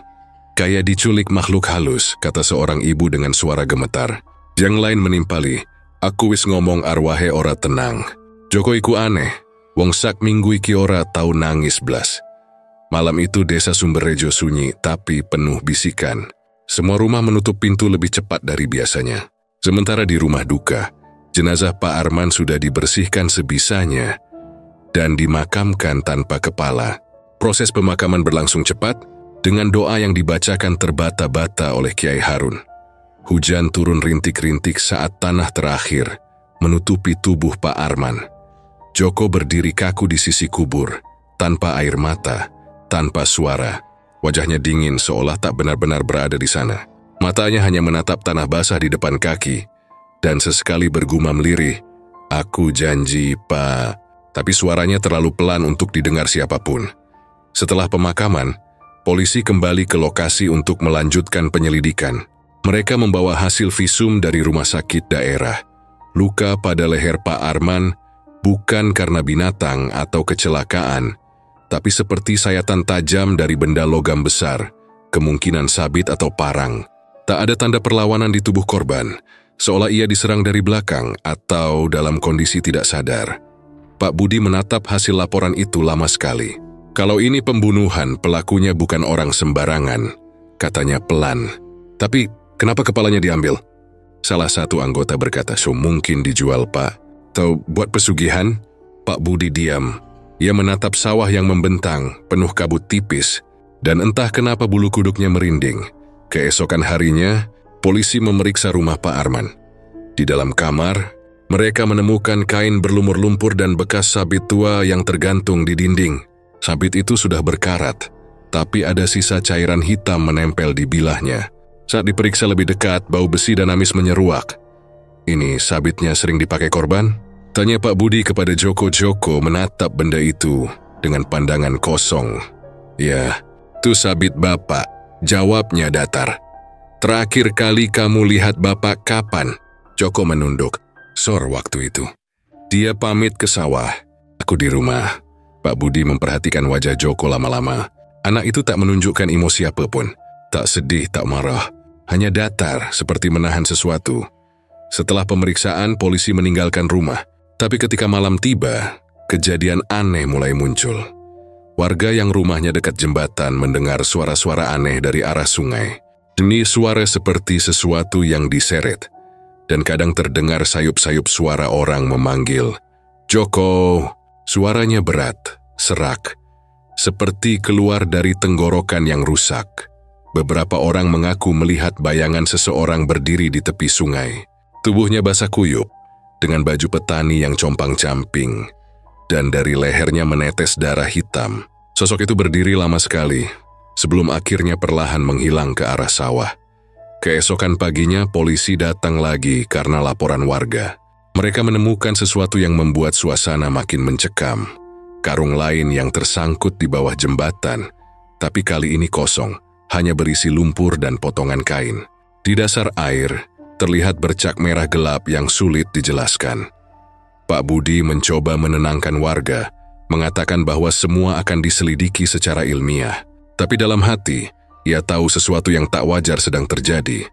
Kayak diculik makhluk halus," kata seorang ibu dengan suara gemetar. Yang lain menimpali, "Aku wis ngomong arwahe ora tenang. Joko iku aneh, wong sak minggu iki ora tau nangis blas." Malam itu desa Sumberrejo sunyi tapi penuh bisikan. Semua rumah menutup pintu lebih cepat dari biasanya. Sementara di rumah duka, jenazah Pak Arman sudah dibersihkan sebisanya dan dimakamkan tanpa kepala. Proses pemakaman berlangsung cepat dengan doa yang dibacakan terbata-bata oleh Kiai Harun. Hujan turun rintik-rintik saat tanah terakhir menutupi tubuh Pak Arman. Joko berdiri kaku di sisi kubur, tanpa air mata, tanpa suara. Wajahnya dingin seolah tak benar-benar berada di sana. Matanya hanya menatap tanah basah di depan kaki, dan sesekali bergumam lirih, "Aku janji, Pak." Tapi suaranya terlalu pelan untuk didengar siapapun. Setelah pemakaman, polisi kembali ke lokasi untuk melanjutkan penyelidikan. Mereka membawa hasil visum dari rumah sakit daerah. Luka pada leher Pak Arman bukan karena binatang atau kecelakaan, tapi seperti sayatan tajam dari benda logam besar, kemungkinan sabit atau parang. Tak ada tanda perlawanan di tubuh korban, seolah ia diserang dari belakang atau dalam kondisi tidak sadar. Pak Budi menatap hasil laporan itu lama sekali. "Kalau ini pembunuhan, pelakunya bukan orang sembarangan," katanya pelan. "Tapi kenapa kepalanya diambil?" Salah satu anggota berkata, "So mungkin dijual, Pak. Atau buat pesugihan?" Pak Budi diam. Ia menatap sawah yang membentang, penuh kabut tipis, dan entah kenapa bulu kuduknya merinding. Keesokan harinya, polisi memeriksa rumah Pak Arman. Di dalam kamar, Mereka menemukan kain berlumur lumpur dan bekas sabit tua yang tergantung di dinding. Sabit itu sudah berkarat, tapi ada sisa cairan hitam menempel di bilahnya. Saat diperiksa lebih dekat, bau besi dan amis menyeruak. Ini sabitnya sering dipakai korban? Tanya Pak Budi kepada Joko. Joko menatap benda itu dengan pandangan kosong. Ya, itu sabit Bapak, jawabnya datar. Terakhir kali kamu lihat Bapak kapan? Joko menunduk. Sore waktu itu. Dia pamit ke sawah. Aku di rumah. Pak Budi memperhatikan wajah Joko lama-lama. Anak itu tak menunjukkan emosi apapun. Tak sedih, tak marah. Hanya datar seperti menahan sesuatu. Setelah pemeriksaan, polisi meninggalkan rumah. Tapi ketika malam tiba, kejadian aneh mulai muncul. Warga yang rumahnya dekat jembatan mendengar suara-suara aneh dari arah sungai. Ini suara seperti sesuatu yang diseret. Dan kadang terdengar sayup-sayup suara orang memanggil. Joko, suaranya berat, serak. Seperti keluar dari tenggorokan yang rusak. Beberapa orang mengaku melihat bayangan seseorang berdiri di tepi sungai. Tubuhnya basah kuyup, dengan baju petani yang compang-camping. Dan dari lehernya menetes darah hitam. Sosok itu berdiri lama sekali, sebelum akhirnya perlahan menghilang ke arah sawah. Keesokan paginya, polisi datang lagi karena laporan warga. Mereka menemukan sesuatu yang membuat suasana makin mencekam. Karung lain yang tersangkut di bawah jembatan, tapi kali ini kosong, hanya berisi lumpur dan potongan kain. Di dasar air, terlihat bercak merah gelap yang sulit dijelaskan. Pak Budi mencoba menenangkan warga, mengatakan bahwa semua akan diselidiki secara ilmiah. Tapi dalam hati, ia tahu sesuatu yang tak wajar sedang terjadi.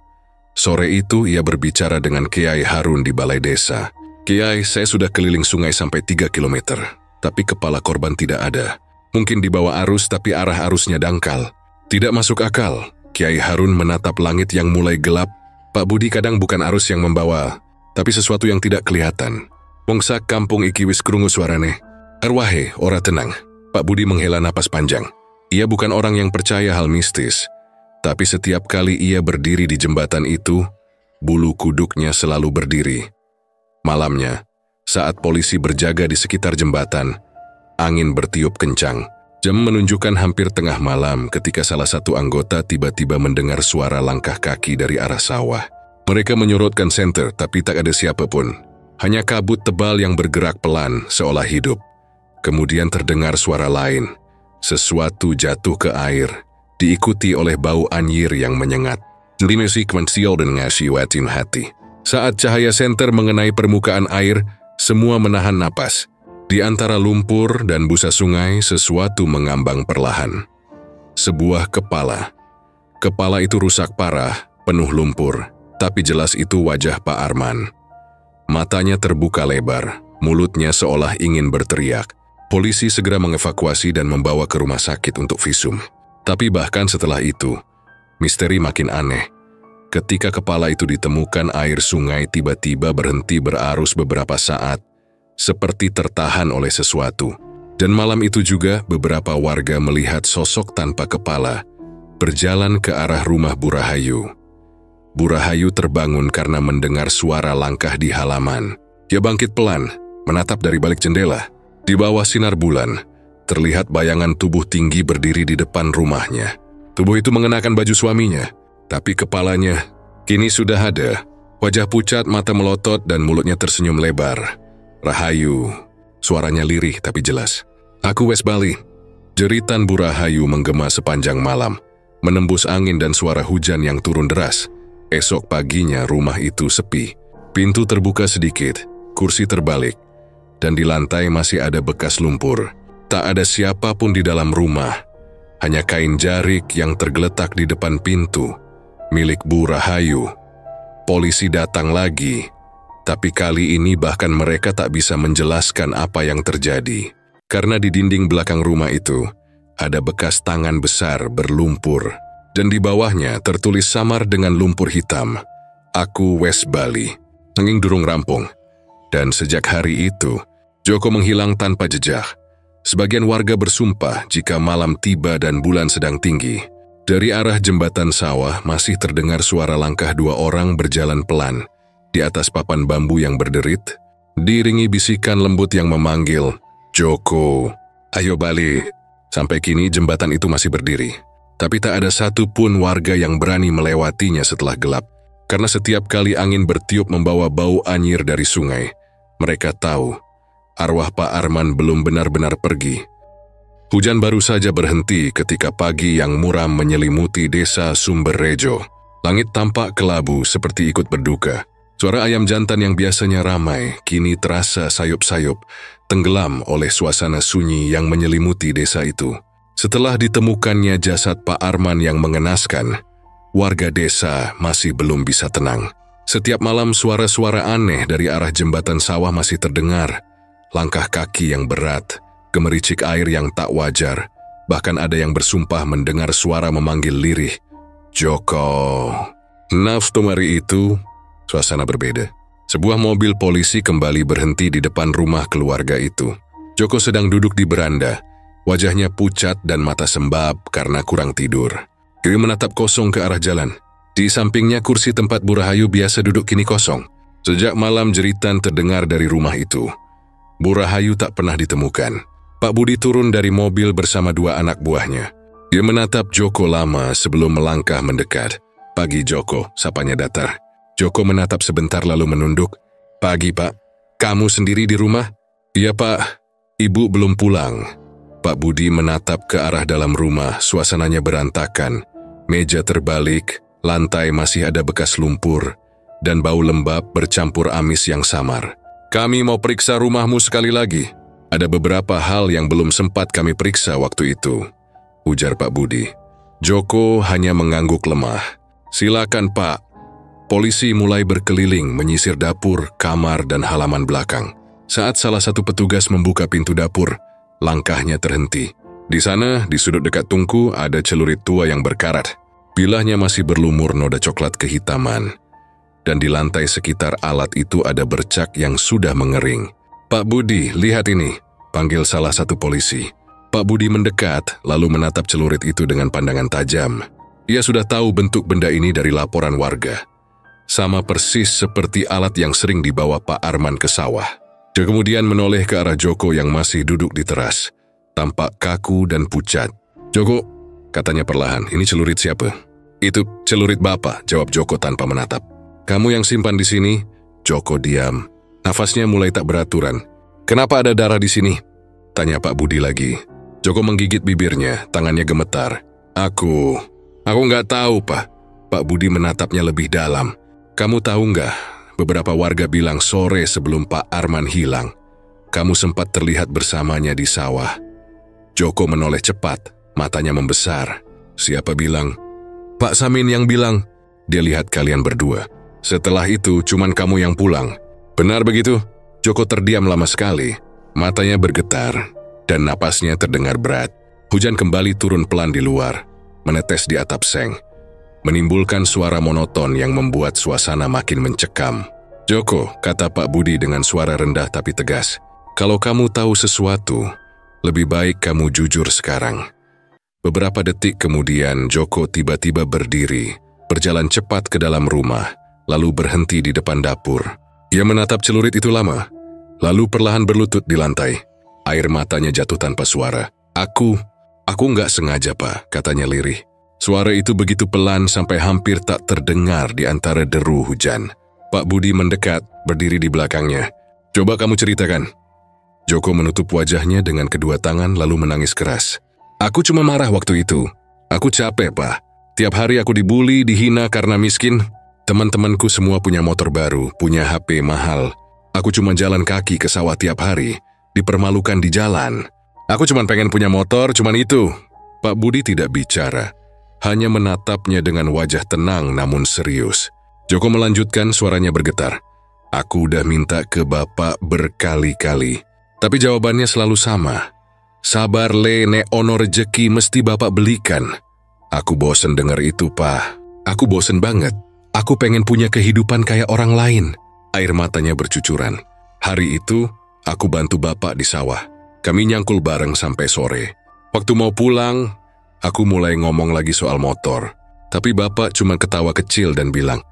Sore itu ia berbicara dengan Kiai Harun di balai desa. Kiai, saya sudah keliling sungai sampai 3 kilometer, tapi kepala korban tidak ada. Mungkin dibawa arus tapi arah arusnya dangkal. Tidak masuk akal. Kiai Harun menatap langit yang mulai gelap. Pak Budi, kadang bukan arus yang membawa, tapi sesuatu yang tidak kelihatan. Mongsa kampung iki wis krungu suarane. Arwahe, ora tenang. Pak Budi menghela napas panjang. Ia bukan orang yang percaya hal mistis, tapi setiap kali ia berdiri di jembatan itu, bulu kuduknya selalu berdiri. Malamnya, saat polisi berjaga di sekitar jembatan, angin bertiup kencang. Jam menunjukkan hampir tengah malam ketika salah satu anggota tiba-tiba mendengar suara langkah kaki dari arah sawah. Mereka menyorotkan senter, tapi tak ada siapapun. Hanya kabut tebal yang bergerak pelan, seolah hidup. Kemudian terdengar suara lain. Sesuatu jatuh ke air, diikuti oleh bau anyir yang menyengat. Musik mensiol dan ngasiwatin hati. Saat cahaya senter mengenai permukaan air, semua menahan napas. Di antara lumpur dan busa sungai, sesuatu mengambang perlahan. Sebuah kepala. Kepala itu rusak parah, penuh lumpur, tapi jelas itu wajah Pak Arman. Matanya terbuka lebar, mulutnya seolah ingin berteriak. Polisi segera mengevakuasi dan membawa ke rumah sakit untuk visum. Tapi bahkan setelah itu, misteri makin aneh. Ketika kepala itu ditemukan, air sungai tiba-tiba berhenti berarus beberapa saat, seperti tertahan oleh sesuatu. Dan malam itu juga beberapa warga melihat sosok tanpa kepala berjalan ke arah rumah Bu Rahayu. Bu Rahayu terbangun karena mendengar suara langkah di halaman. Ia bangkit pelan, menatap dari balik jendela. Di bawah sinar bulan, terlihat bayangan tubuh tinggi berdiri di depan rumahnya. Tubuh itu mengenakan baju suaminya, tapi kepalanya kini sudah ada. Wajah pucat, mata melotot, dan mulutnya tersenyum lebar. Rahayu, suaranya lirih tapi jelas. Aku wes bali. Jeritan Bu Rahayu menggema sepanjang malam, menembus angin dan suara hujan yang turun deras. Esok paginya rumah itu sepi. Pintu terbuka sedikit, kursi terbalik, dan di lantai masih ada bekas lumpur. Tak ada siapapun di dalam rumah, hanya kain jarik yang tergeletak di depan pintu, milik Bu Rahayu. Polisi datang lagi, tapi kali ini bahkan mereka tak bisa menjelaskan apa yang terjadi. Karena di dinding belakang rumah itu, ada bekas tangan besar berlumpur, dan di bawahnya tertulis samar dengan lumpur hitam, "Aku wes bali, nanging durung rampung." Dan sejak hari itu, Joko menghilang tanpa jejak. Sebagian warga bersumpah jika malam tiba dan bulan sedang tinggi, dari arah jembatan sawah masih terdengar suara langkah 2 orang berjalan pelan di atas papan bambu yang berderit. Diiringi bisikan lembut yang memanggil, "Joko, ayo balik." Sampai kini jembatan itu masih berdiri. Tapi tak ada satupun warga yang berani melewatinya setelah gelap. Karena setiap kali angin bertiup membawa bau anyir dari sungai, mereka tahu arwah Pak Arman belum benar-benar pergi. Hujan baru saja berhenti ketika pagi yang muram menyelimuti desa Sumberrejo. Langit tampak kelabu seperti ikut berduka. Suara ayam jantan yang biasanya ramai kini terasa sayup-sayup, tenggelam oleh suasana sunyi yang menyelimuti desa itu. Setelah ditemukannya jasad Pak Arman yang mengenaskan, warga desa masih belum bisa tenang. Setiap malam suara-suara aneh dari arah jembatan sawah masih terdengar. Langkah kaki yang berat, gemericik air yang tak wajar, bahkan ada yang bersumpah mendengar suara memanggil lirih, "Joko." Nafsu hari itu, suasana berbeda. Sebuah mobil polisi kembali berhenti di depan rumah keluarga itu. Joko sedang duduk di beranda, wajahnya pucat dan mata sembab karena kurang tidur. Dia menatap kosong ke arah jalan. Di sampingnya kursi tempat Bu Rahayu biasa duduk kini kosong. Sejak malam jeritan terdengar dari rumah itu. Bu Rahayu tak pernah ditemukan. Pak Budi turun dari mobil bersama dua anak buahnya. Dia menatap Joko lama sebelum melangkah mendekat. "Pagi Joko," sapanya datar. Joko menatap sebentar lalu menunduk. "Pagi Pak, kamu sendiri di rumah?" "Iya Pak, Ibu belum pulang." Pak Budi menatap ke arah dalam rumah, suasananya berantakan. Meja terbalik, lantai masih ada bekas lumpur, dan bau lembab bercampur amis yang samar. "Kami mau periksa rumahmu sekali lagi. Ada beberapa hal yang belum sempat kami periksa waktu itu," ujar Pak Budi. Joko hanya mengangguk lemah. "Silakan Pak." Polisi mulai berkeliling menyisir dapur, kamar, dan halaman belakang. Saat salah satu petugas membuka pintu dapur, langkahnya terhenti. Di sana, di sudut dekat tungku, ada celurit tua yang berkarat. Bilahnya masih berlumur noda coklat kehitaman. Dan di lantai sekitar alat itu ada bercak yang sudah mengering. "Pak Budi, lihat ini," panggil salah satu polisi. Pak Budi mendekat, lalu menatap celurit itu dengan pandangan tajam. Ia sudah tahu bentuk benda ini dari laporan warga. Sama persis seperti alat yang sering dibawa Pak Arman ke sawah. Dia kemudian menoleh ke arah Joko yang masih duduk di teras. Tampak kaku dan pucat. "Joko," katanya perlahan, "ini celurit siapa?" "Itu celurit Bapak," jawab Joko tanpa menatap. "Kamu yang simpan di sini?" Joko diam. Nafasnya mulai tak beraturan. "Kenapa ada darah di sini?" tanya Pak Budi lagi. Joko menggigit bibirnya, tangannya gemetar. Aku nggak tahu, Pak." Pak Budi menatapnya lebih dalam. "Kamu tahu nggak, beberapa warga bilang sore sebelum Pak Arman hilang, kamu sempat terlihat bersamanya di sawah." Joko menoleh cepat, matanya membesar. "Siapa bilang?" "Pak Samin yang bilang. Dia lihat kalian berdua. Setelah itu cuman kamu yang pulang." "Benar begitu?" Joko terdiam lama sekali. Matanya bergetar, dan napasnya terdengar berat. Hujan kembali turun pelan di luar, menetes di atap seng, menimbulkan suara monoton yang membuat suasana makin mencekam. "Joko," kata Pak Budi dengan suara rendah tapi tegas, "kalau kamu tahu sesuatu, lebih baik kamu jujur sekarang." Beberapa detik kemudian, Joko tiba-tiba berdiri, berjalan cepat ke dalam rumah, lalu berhenti di depan dapur. Ia menatap celurit itu lama, lalu perlahan berlutut di lantai. Air matanya jatuh tanpa suara. Aku nggak sengaja, Pak," katanya lirih. Suara itu begitu pelan sampai hampir tak terdengar di antara deru hujan. Pak Budi mendekat, berdiri di belakangnya. "Coba kamu ceritakan." Joko menutup wajahnya dengan kedua tangan lalu menangis keras. "Aku cuma marah waktu itu. Aku capek, Pak. Tiap hari aku dibully, dihina karena miskin. Teman-temanku semua punya motor baru, punya HP mahal. Aku cuma jalan kaki ke sawah tiap hari, dipermalukan di jalan. Aku cuma pengen punya motor, cuman itu." Pak Budi tidak bicara, hanya menatapnya dengan wajah tenang namun serius. Joko melanjutkan, suaranya bergetar. "Aku udah minta ke Bapak berkali-kali, tapi jawabannya selalu sama. Sabar le, nek ono rejeki mesti Bapak belikan. Aku bosen dengar itu, Pak. Aku bosen banget. Aku pengen punya kehidupan kayak orang lain." Air matanya bercucuran. "Hari itu, aku bantu Bapak di sawah. Kami nyangkul bareng sampai sore. Waktu mau pulang, aku mulai ngomong lagi soal motor. Tapi Bapak cuma ketawa kecil dan bilang,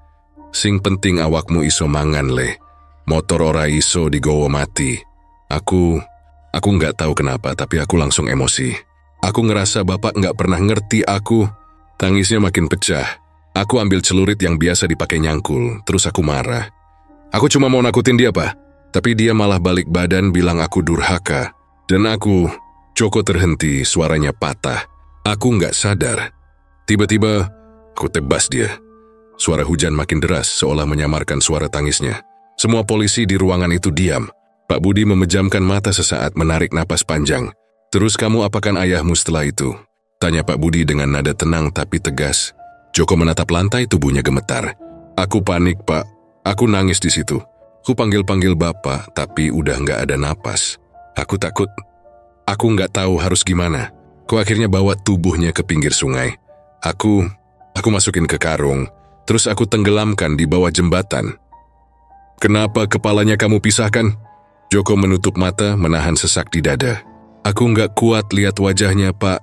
'Sing penting awakmu iso mangan le.' Motor ora iso digowo mati. Aku nggak tahu kenapa, tapi aku langsung emosi. Aku ngerasa bapak nggak pernah ngerti aku. Tangisnya makin pecah. Aku ambil celurit yang biasa dipakai nyangkul, terus aku marah. Aku cuma mau nakutin dia, Pak. Tapi dia malah balik badan bilang aku durhaka. Dan Joko terhenti, suaranya patah. Aku nggak sadar. Tiba-tiba, aku tebas dia. Suara hujan makin deras, seolah menyamarkan suara tangisnya. Semua polisi di ruangan itu diam. Pak Budi memejamkan mata sesaat, menarik napas panjang. Terus kamu apakan ayahmu setelah itu? Tanya Pak Budi dengan nada tenang tapi tegas. Joko menatap lantai, tubuhnya gemetar. Aku panik, Pak. Aku nangis di situ. Aku panggil-panggil bapak, tapi udah nggak ada napas. Aku takut. Aku nggak tahu harus gimana. Aku akhirnya bawa tubuhnya ke pinggir sungai. Aku masukin ke karung, terus aku tenggelamkan di bawah jembatan. Kenapa kepalanya kamu pisahkan? Joko menutup mata, menahan sesak di dada. Aku nggak kuat lihat wajahnya, Pak.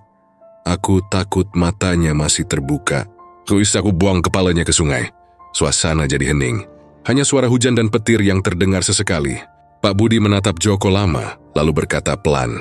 Aku takut matanya masih terbuka. Terus aku buang kepalanya ke sungai. Suasana jadi hening. Hanya suara hujan dan petir yang terdengar sesekali. Pak Budi menatap Joko lama, lalu berkata pelan.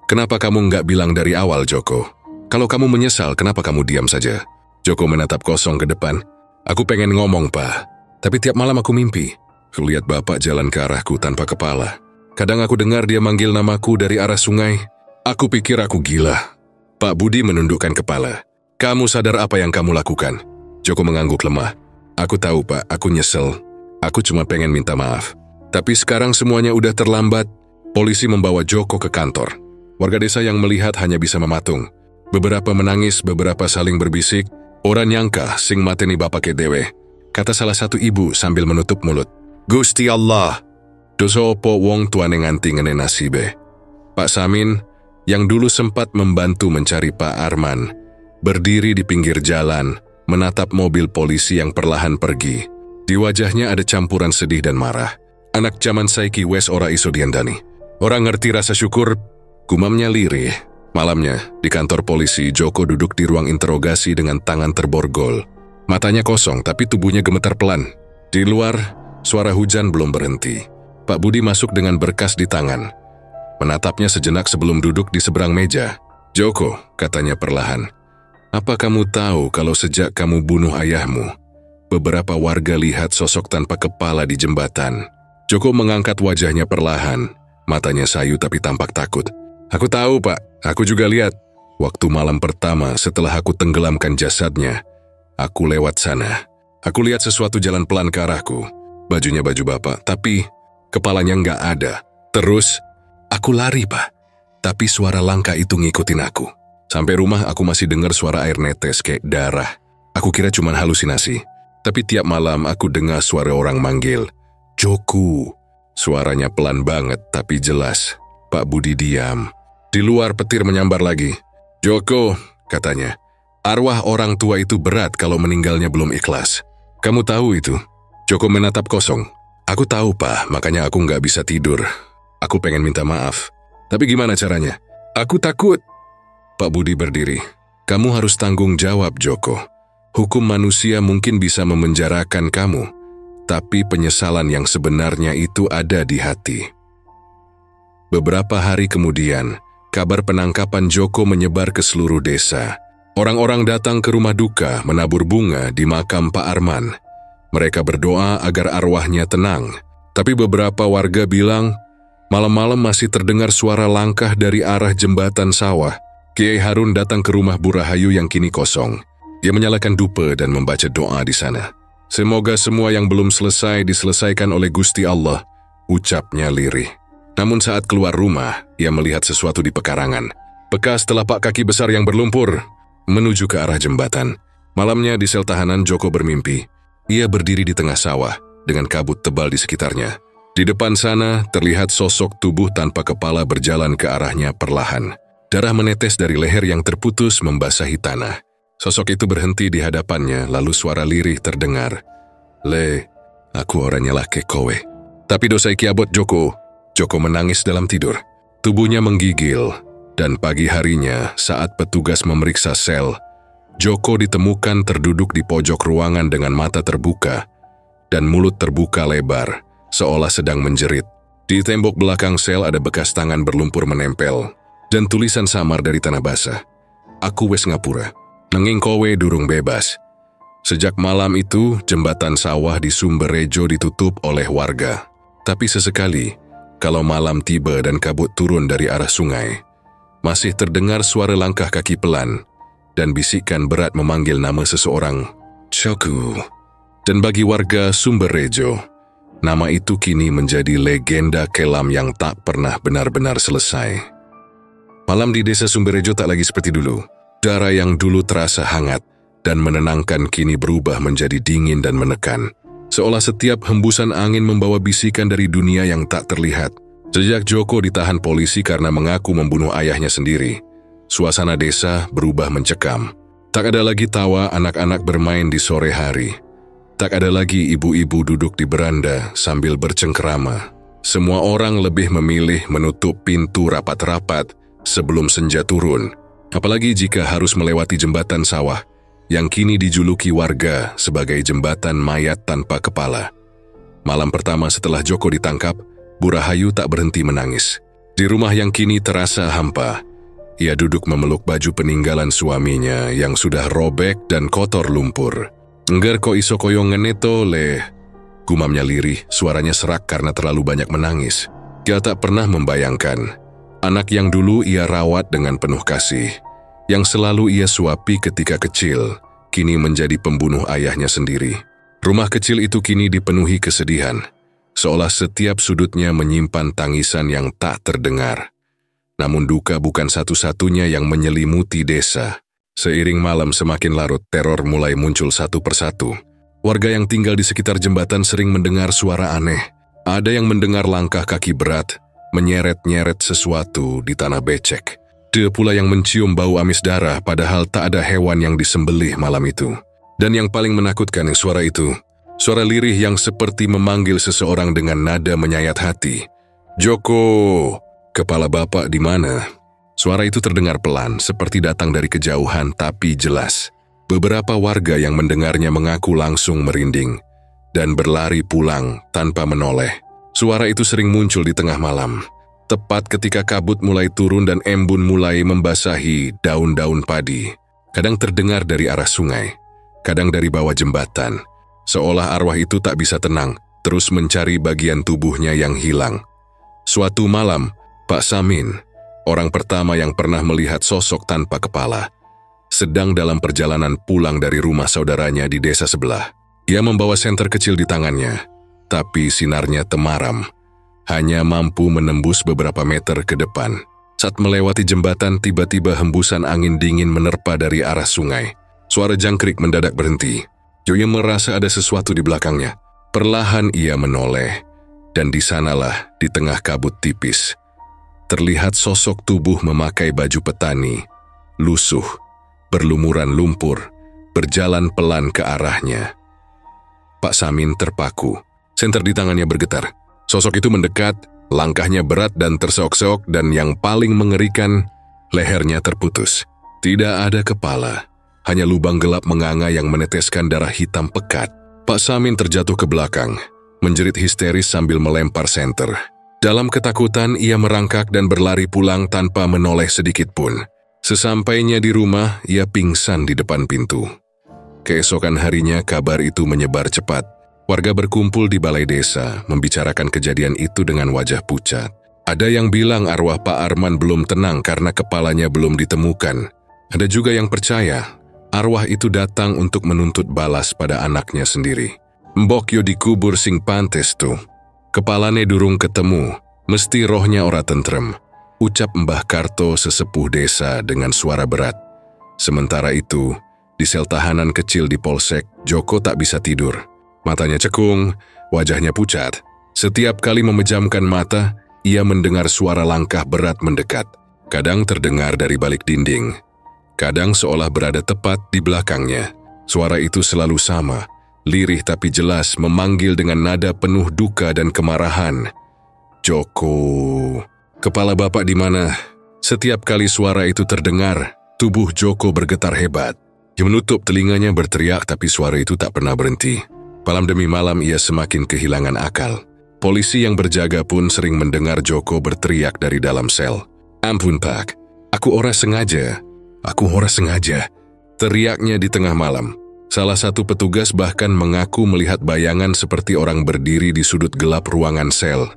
Kenapa kamu nggak bilang dari awal, Joko? Kalau kamu menyesal, kenapa kamu diam saja? Joko menatap kosong ke depan. Aku pengen ngomong, Pak. Tapi tiap malam aku mimpi. Aku lihat bapak jalan ke arahku tanpa kepala. Kadang aku dengar dia manggil namaku dari arah sungai. Aku pikir aku gila. Pak Budi menundukkan kepala. Kamu sadar apa yang kamu lakukan? Joko mengangguk lemah. Aku tahu, Pak, aku nyesel. Aku cuma pengen minta maaf. Tapi sekarang semuanya udah terlambat. Polisi membawa Joko ke kantor. Warga desa yang melihat hanya bisa mematung. Beberapa menangis, beberapa saling berbisik. Orang nyangka sing mateni bapak kedewe. Kata salah satu ibu sambil menutup mulut. Gusti Allah, dosa opo wong tuane nganti ngene nasibe. Pak Samin, yang dulu sempat membantu mencari Pak Arman, berdiri di pinggir jalan, menatap mobil polisi yang perlahan pergi. Di wajahnya ada campuran sedih dan marah. Anak zaman saiki wes ora iso diandani. Orang ngerti rasa syukur, gumamnya lirih. Malamnya, di kantor polisi, Joko duduk di ruang interogasi dengan tangan terborgol. Matanya kosong, tapi tubuhnya gemetar pelan. Di luar, suara hujan belum berhenti. Pak Budi masuk dengan berkas di tangan. Menatapnya sejenak sebelum duduk di seberang meja. Joko, katanya perlahan. Apa kamu tahu kalau sejak kamu bunuh ayahmu, beberapa warga lihat sosok tanpa kepala di jembatan? Joko mengangkat wajahnya perlahan. Matanya sayu tapi tampak takut. Aku tahu, Pak. Aku juga lihat. Waktu malam pertama setelah aku tenggelamkan jasadnya, aku lewat sana. Aku lihat sesuatu jalan pelan ke arahku. Bajunya baju bapak, tapi kepalanya nggak ada. Terus, aku lari, Pak. Tapi suara langkah itu ngikutin aku. Sampai rumah aku masih dengar suara air netes kayak darah. Aku kira cuma halusinasi. Tapi tiap malam aku dengar suara orang manggil. Joko. Suaranya pelan banget tapi jelas. Pak Budi diam. Di luar petir menyambar lagi. Joko, katanya. Arwah orang tua itu berat kalau meninggalnya belum ikhlas. Kamu tahu itu? Joko menatap kosong. Aku tahu, Pak, makanya aku nggak bisa tidur. Aku pengen minta maaf. Tapi gimana caranya? Aku takut. Pak Budi berdiri. Kamu harus tanggung jawab, Joko. Hukum manusia mungkin bisa memenjarakan kamu, tapi penyesalan yang sebenarnya itu ada di hati. Beberapa hari kemudian, kabar penangkapan Joko menyebar ke seluruh desa. Orang-orang datang ke rumah duka menabur bunga di makam Pak Arman. Mereka berdoa agar arwahnya tenang. Tapi beberapa warga bilang, malam-malam masih terdengar suara langkah dari arah jembatan sawah. Kiai Harun datang ke rumah Bu Rahayu yang kini kosong. Dia menyalakan dupa dan membaca doa di sana. Semoga semua yang belum selesai diselesaikan oleh Gusti Allah, ucapnya lirih. Namun saat keluar rumah, ia melihat sesuatu di pekarangan. Bekas telapak kaki besar yang berlumpur, menuju ke arah jembatan. Malamnya di sel tahanan Joko bermimpi. Ia berdiri di tengah sawah, dengan kabut tebal di sekitarnya. Di depan sana, terlihat sosok tubuh tanpa kepala berjalan ke arahnya perlahan. Darah menetes dari leher yang terputus membasahi tanah. Sosok itu berhenti di hadapannya, lalu suara lirih terdengar. Le, aku orangnya laki kowe. Tapi dosa iki abot Joko. Joko menangis dalam tidur. Tubuhnya menggigil, dan pagi harinya saat petugas memeriksa sel, Joko ditemukan terduduk di pojok ruangan dengan mata terbuka dan mulut terbuka lebar, seolah sedang menjerit. Di tembok belakang sel ada bekas tangan berlumpur menempel, dan tulisan samar dari tanah basah. Aku wes ngapura, nanging kowe durung bebas. Sejak malam itu, jembatan sawah di Sumberrejo ditutup oleh warga. Tapi sesekali, kalau malam tiba dan kabut turun dari arah sungai, masih terdengar suara langkah kaki pelan dan bisikan berat memanggil nama seseorang, Joko. Dan bagi warga Sumberrejo, nama itu kini menjadi legenda kelam yang tak pernah benar-benar selesai. Malam di desa Sumberrejo tak lagi seperti dulu. Udara yang dulu terasa hangat dan menenangkan kini berubah menjadi dingin dan menekan. Seolah setiap hembusan angin membawa bisikan dari dunia yang tak terlihat. Sejak Joko ditahan polisi karena mengaku membunuh ayahnya sendiri, suasana desa berubah mencekam. Tak ada lagi tawa anak-anak bermain di sore hari. Tak ada lagi ibu-ibu duduk di beranda sambil bercengkerama. Semua orang lebih memilih menutup pintu rapat-rapat sebelum senja turun. Apalagi jika harus melewati jembatan sawah yang kini dijuluki warga sebagai jembatan mayat tanpa kepala. Malam pertama setelah Joko ditangkap, Bu Rahayu tak berhenti menangis. Di rumah yang kini terasa hampa, ia duduk memeluk baju peninggalan suaminya yang sudah robek dan kotor lumpur. Engger ko iso koyo ngeneto le, gumamnya lirih, suaranya serak karena terlalu banyak menangis. Dia tak pernah membayangkan anak yang dulu ia rawat dengan penuh kasih, yang selalu ia suapi ketika kecil, kini menjadi pembunuh ayahnya sendiri. Rumah kecil itu kini dipenuhi kesedihan, seolah setiap sudutnya menyimpan tangisan yang tak terdengar. Namun duka bukan satu-satunya yang menyelimuti desa. Seiring malam semakin larut, teror mulai muncul satu persatu. Warga yang tinggal di sekitar jembatan sering mendengar suara aneh. Ada yang mendengar langkah kaki berat, menyeret-nyeret sesuatu di tanah becek. Ada pula yang mencium bau amis darah padahal tak ada hewan yang disembelih malam itu. Dan yang paling menakutkan suara itu, suara lirih yang seperti memanggil seseorang dengan nada menyayat hati. Joko, kepala bapak di mana? Suara itu terdengar pelan, seperti datang dari kejauhan tapi jelas. Beberapa warga yang mendengarnya mengaku langsung merinding dan berlari pulang tanpa menoleh. Suara itu sering muncul di tengah malam, tepat ketika kabut mulai turun dan embun mulai membasahi daun-daun padi. Kadang terdengar dari arah sungai, kadang dari bawah jembatan. Seolah arwah itu tak bisa tenang, terus mencari bagian tubuhnya yang hilang. Suatu malam, Pak Samin, orang pertama yang pernah melihat sosok tanpa kepala, sedang dalam perjalanan pulang dari rumah saudaranya di desa sebelah. Ia membawa senter kecil di tangannya, tapi sinarnya temaram, hanya mampu menembus beberapa meter ke depan. Saat melewati jembatan, tiba-tiba hembusan angin dingin menerpa dari arah sungai. Suara jangkrik mendadak berhenti. Joyo merasa ada sesuatu di belakangnya. Perlahan ia menoleh, dan di sanalah, di tengah kabut tipis, terlihat sosok tubuh memakai baju petani, lusuh, berlumuran lumpur, berjalan pelan ke arahnya. Pak Samin terpaku. Senter di tangannya bergetar. Sosok itu mendekat, langkahnya berat dan terseok-seok, dan yang paling mengerikan, lehernya terputus. Tidak ada kepala, hanya lubang gelap menganga yang meneteskan darah hitam pekat. Pak Samin terjatuh ke belakang, menjerit histeris sambil melempar senter. Dalam ketakutan, ia merangkak dan berlari pulang tanpa menoleh sedikit pun. Sesampainya di rumah, ia pingsan di depan pintu. Keesokan harinya, kabar itu menyebar cepat. Warga berkumpul di balai desa, membicarakan kejadian itu dengan wajah pucat. Ada yang bilang arwah Pak Arman belum tenang karena kepalanya belum ditemukan. Ada juga yang percaya, arwah itu datang untuk menuntut balas pada anaknya sendiri. Mbok yo dikubur sing pantes tuh. Kepalane durung ketemu, mesti rohnya ora tentrem, ucap Mbah Karto sesepuh desa dengan suara berat. Sementara itu, di sel tahanan kecil di Polsek, Joko tak bisa tidur. Matanya cekung, wajahnya pucat. Setiap kali memejamkan mata, ia mendengar suara langkah berat mendekat. Kadang terdengar dari balik dinding, kadang seolah berada tepat di belakangnya. Suara itu selalu sama, lirih tapi jelas, memanggil dengan nada penuh duka dan kemarahan. Joko, kepala bapak di mana? Setiap kali suara itu terdengar, tubuh Joko bergetar hebat. Ia menutup telinganya berteriak, tapi suara itu tak pernah berhenti. Malam demi malam ia semakin kehilangan akal. Polisi yang berjaga pun sering mendengar Joko berteriak dari dalam sel. "Ampun Pak, aku ora sengaja. Aku ora sengaja." Teriaknya di tengah malam. Salah satu petugas bahkan mengaku melihat bayangan seperti orang berdiri di sudut gelap ruangan sel.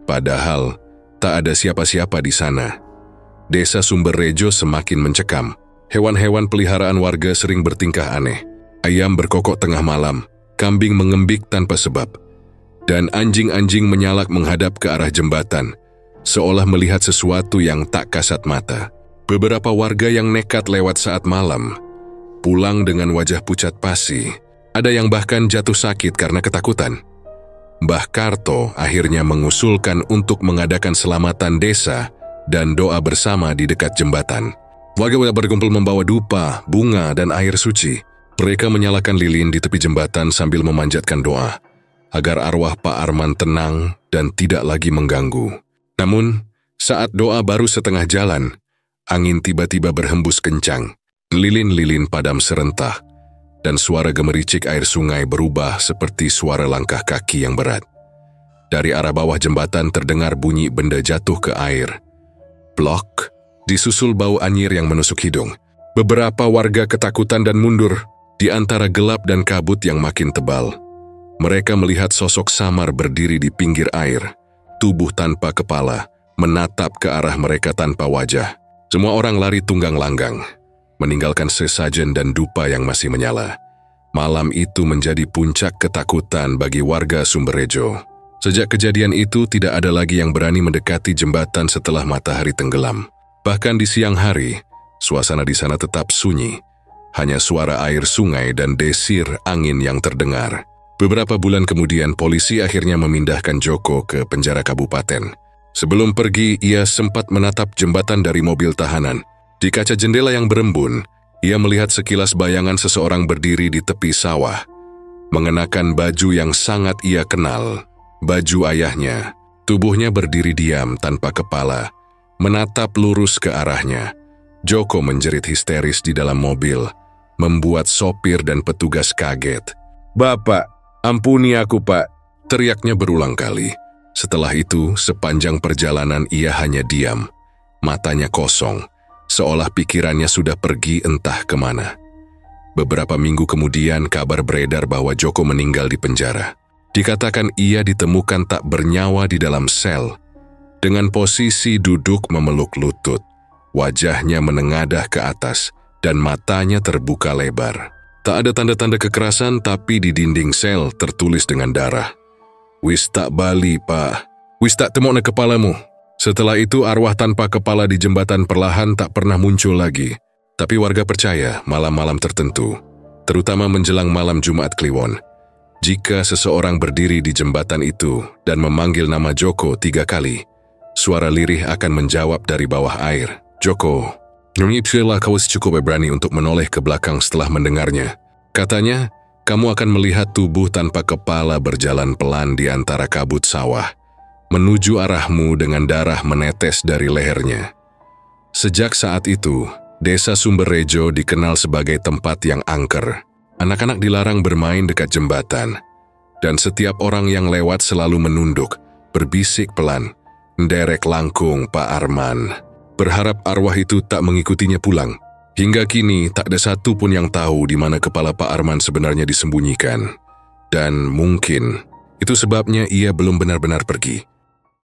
Padahal, tak ada siapa-siapa di sana. Desa Sumberrejo semakin mencekam. Hewan-hewan peliharaan warga sering bertingkah aneh. Ayam berkokok tengah malam, kambing mengembik tanpa sebab, dan anjing-anjing menyalak menghadap ke arah jembatan, seolah melihat sesuatu yang tak kasat mata. Beberapa warga yang nekat lewat saat malam pulang dengan wajah pucat pasi. Ada yang bahkan jatuh sakit karena ketakutan. Mbah Karto akhirnya mengusulkan untuk mengadakan selamatan desa dan doa bersama di dekat jembatan. Warga berkumpul membawa dupa, bunga, dan air suci. Mereka menyalakan lilin di tepi jembatan sambil memanjatkan doa agar arwah Pak Arman tenang dan tidak lagi mengganggu. Namun, saat doa baru setengah jalan, angin tiba-tiba berhembus kencang. Lilin-lilin padam serentak, dan suara gemericik air sungai berubah seperti suara langkah kaki yang berat. Dari arah bawah jembatan terdengar bunyi benda jatuh ke air. Blok, disusul bau anyir yang menusuk hidung. Beberapa warga ketakutan dan mundur di antara gelap dan kabut yang makin tebal. Mereka melihat sosok samar berdiri di pinggir air, tubuh tanpa kepala, menatap ke arah mereka tanpa wajah. Semua orang lari tunggang langgang, meninggalkan sesajen dan dupa yang masih menyala. Malam itu menjadi puncak ketakutan bagi warga Sumberrejo. Sejak kejadian itu, tidak ada lagi yang berani mendekati jembatan setelah matahari tenggelam. Bahkan di siang hari, suasana di sana tetap sunyi. Hanya suara air sungai dan desir angin yang terdengar. Beberapa bulan kemudian, polisi akhirnya memindahkan Joko ke penjara kabupaten. Sebelum pergi, ia sempat menatap jembatan dari mobil tahanan. Di kaca jendela yang berembun, ia melihat sekilas bayangan seseorang berdiri di tepi sawah, mengenakan baju yang sangat ia kenal, baju ayahnya. Tubuhnya berdiri diam tanpa kepala, menatap lurus ke arahnya. Joko menjerit histeris di dalam mobil, membuat sopir dan petugas kaget. "Bapak, ampuni aku Pak," teriaknya berulang kali. Setelah itu, sepanjang perjalanan ia hanya diam, matanya kosong, seolah pikirannya sudah pergi entah kemana. Beberapa minggu kemudian, kabar beredar bahwa Joko meninggal di penjara. Dikatakan ia ditemukan tak bernyawa di dalam sel, dengan posisi duduk memeluk lutut. Wajahnya menengadah ke atas, dan matanya terbuka lebar. Tak ada tanda-tanda kekerasan, tapi di dinding sel tertulis dengan darah, "Wis tak bali, Pak. Wis tak temokna kepalamu." Setelah itu, arwah tanpa kepala di jembatan perlahan tak pernah muncul lagi. Tapi warga percaya malam-malam tertentu, terutama menjelang malam Jumat Kliwon, jika seseorang berdiri di jembatan itu dan memanggil nama Joko 3 kali, suara lirih akan menjawab dari bawah air, "Joko." Nyongipsila kau cukup berani untuk menoleh ke belakang setelah mendengarnya. Katanya, kamu akan melihat tubuh tanpa kepala berjalan pelan di antara kabut sawah, menuju arahmu dengan darah menetes dari lehernya. Sejak saat itu, desa Sumberrejo dikenal sebagai tempat yang angker. Anak-anak dilarang bermain dekat jembatan, dan setiap orang yang lewat selalu menunduk, berbisik pelan, "Nderek langkung Pak Arman," berharap arwah itu tak mengikutinya pulang. Hingga kini, tak ada satu pun yang tahu di mana kepala Pak Arman sebenarnya disembunyikan. Dan mungkin itu sebabnya ia belum benar-benar pergi.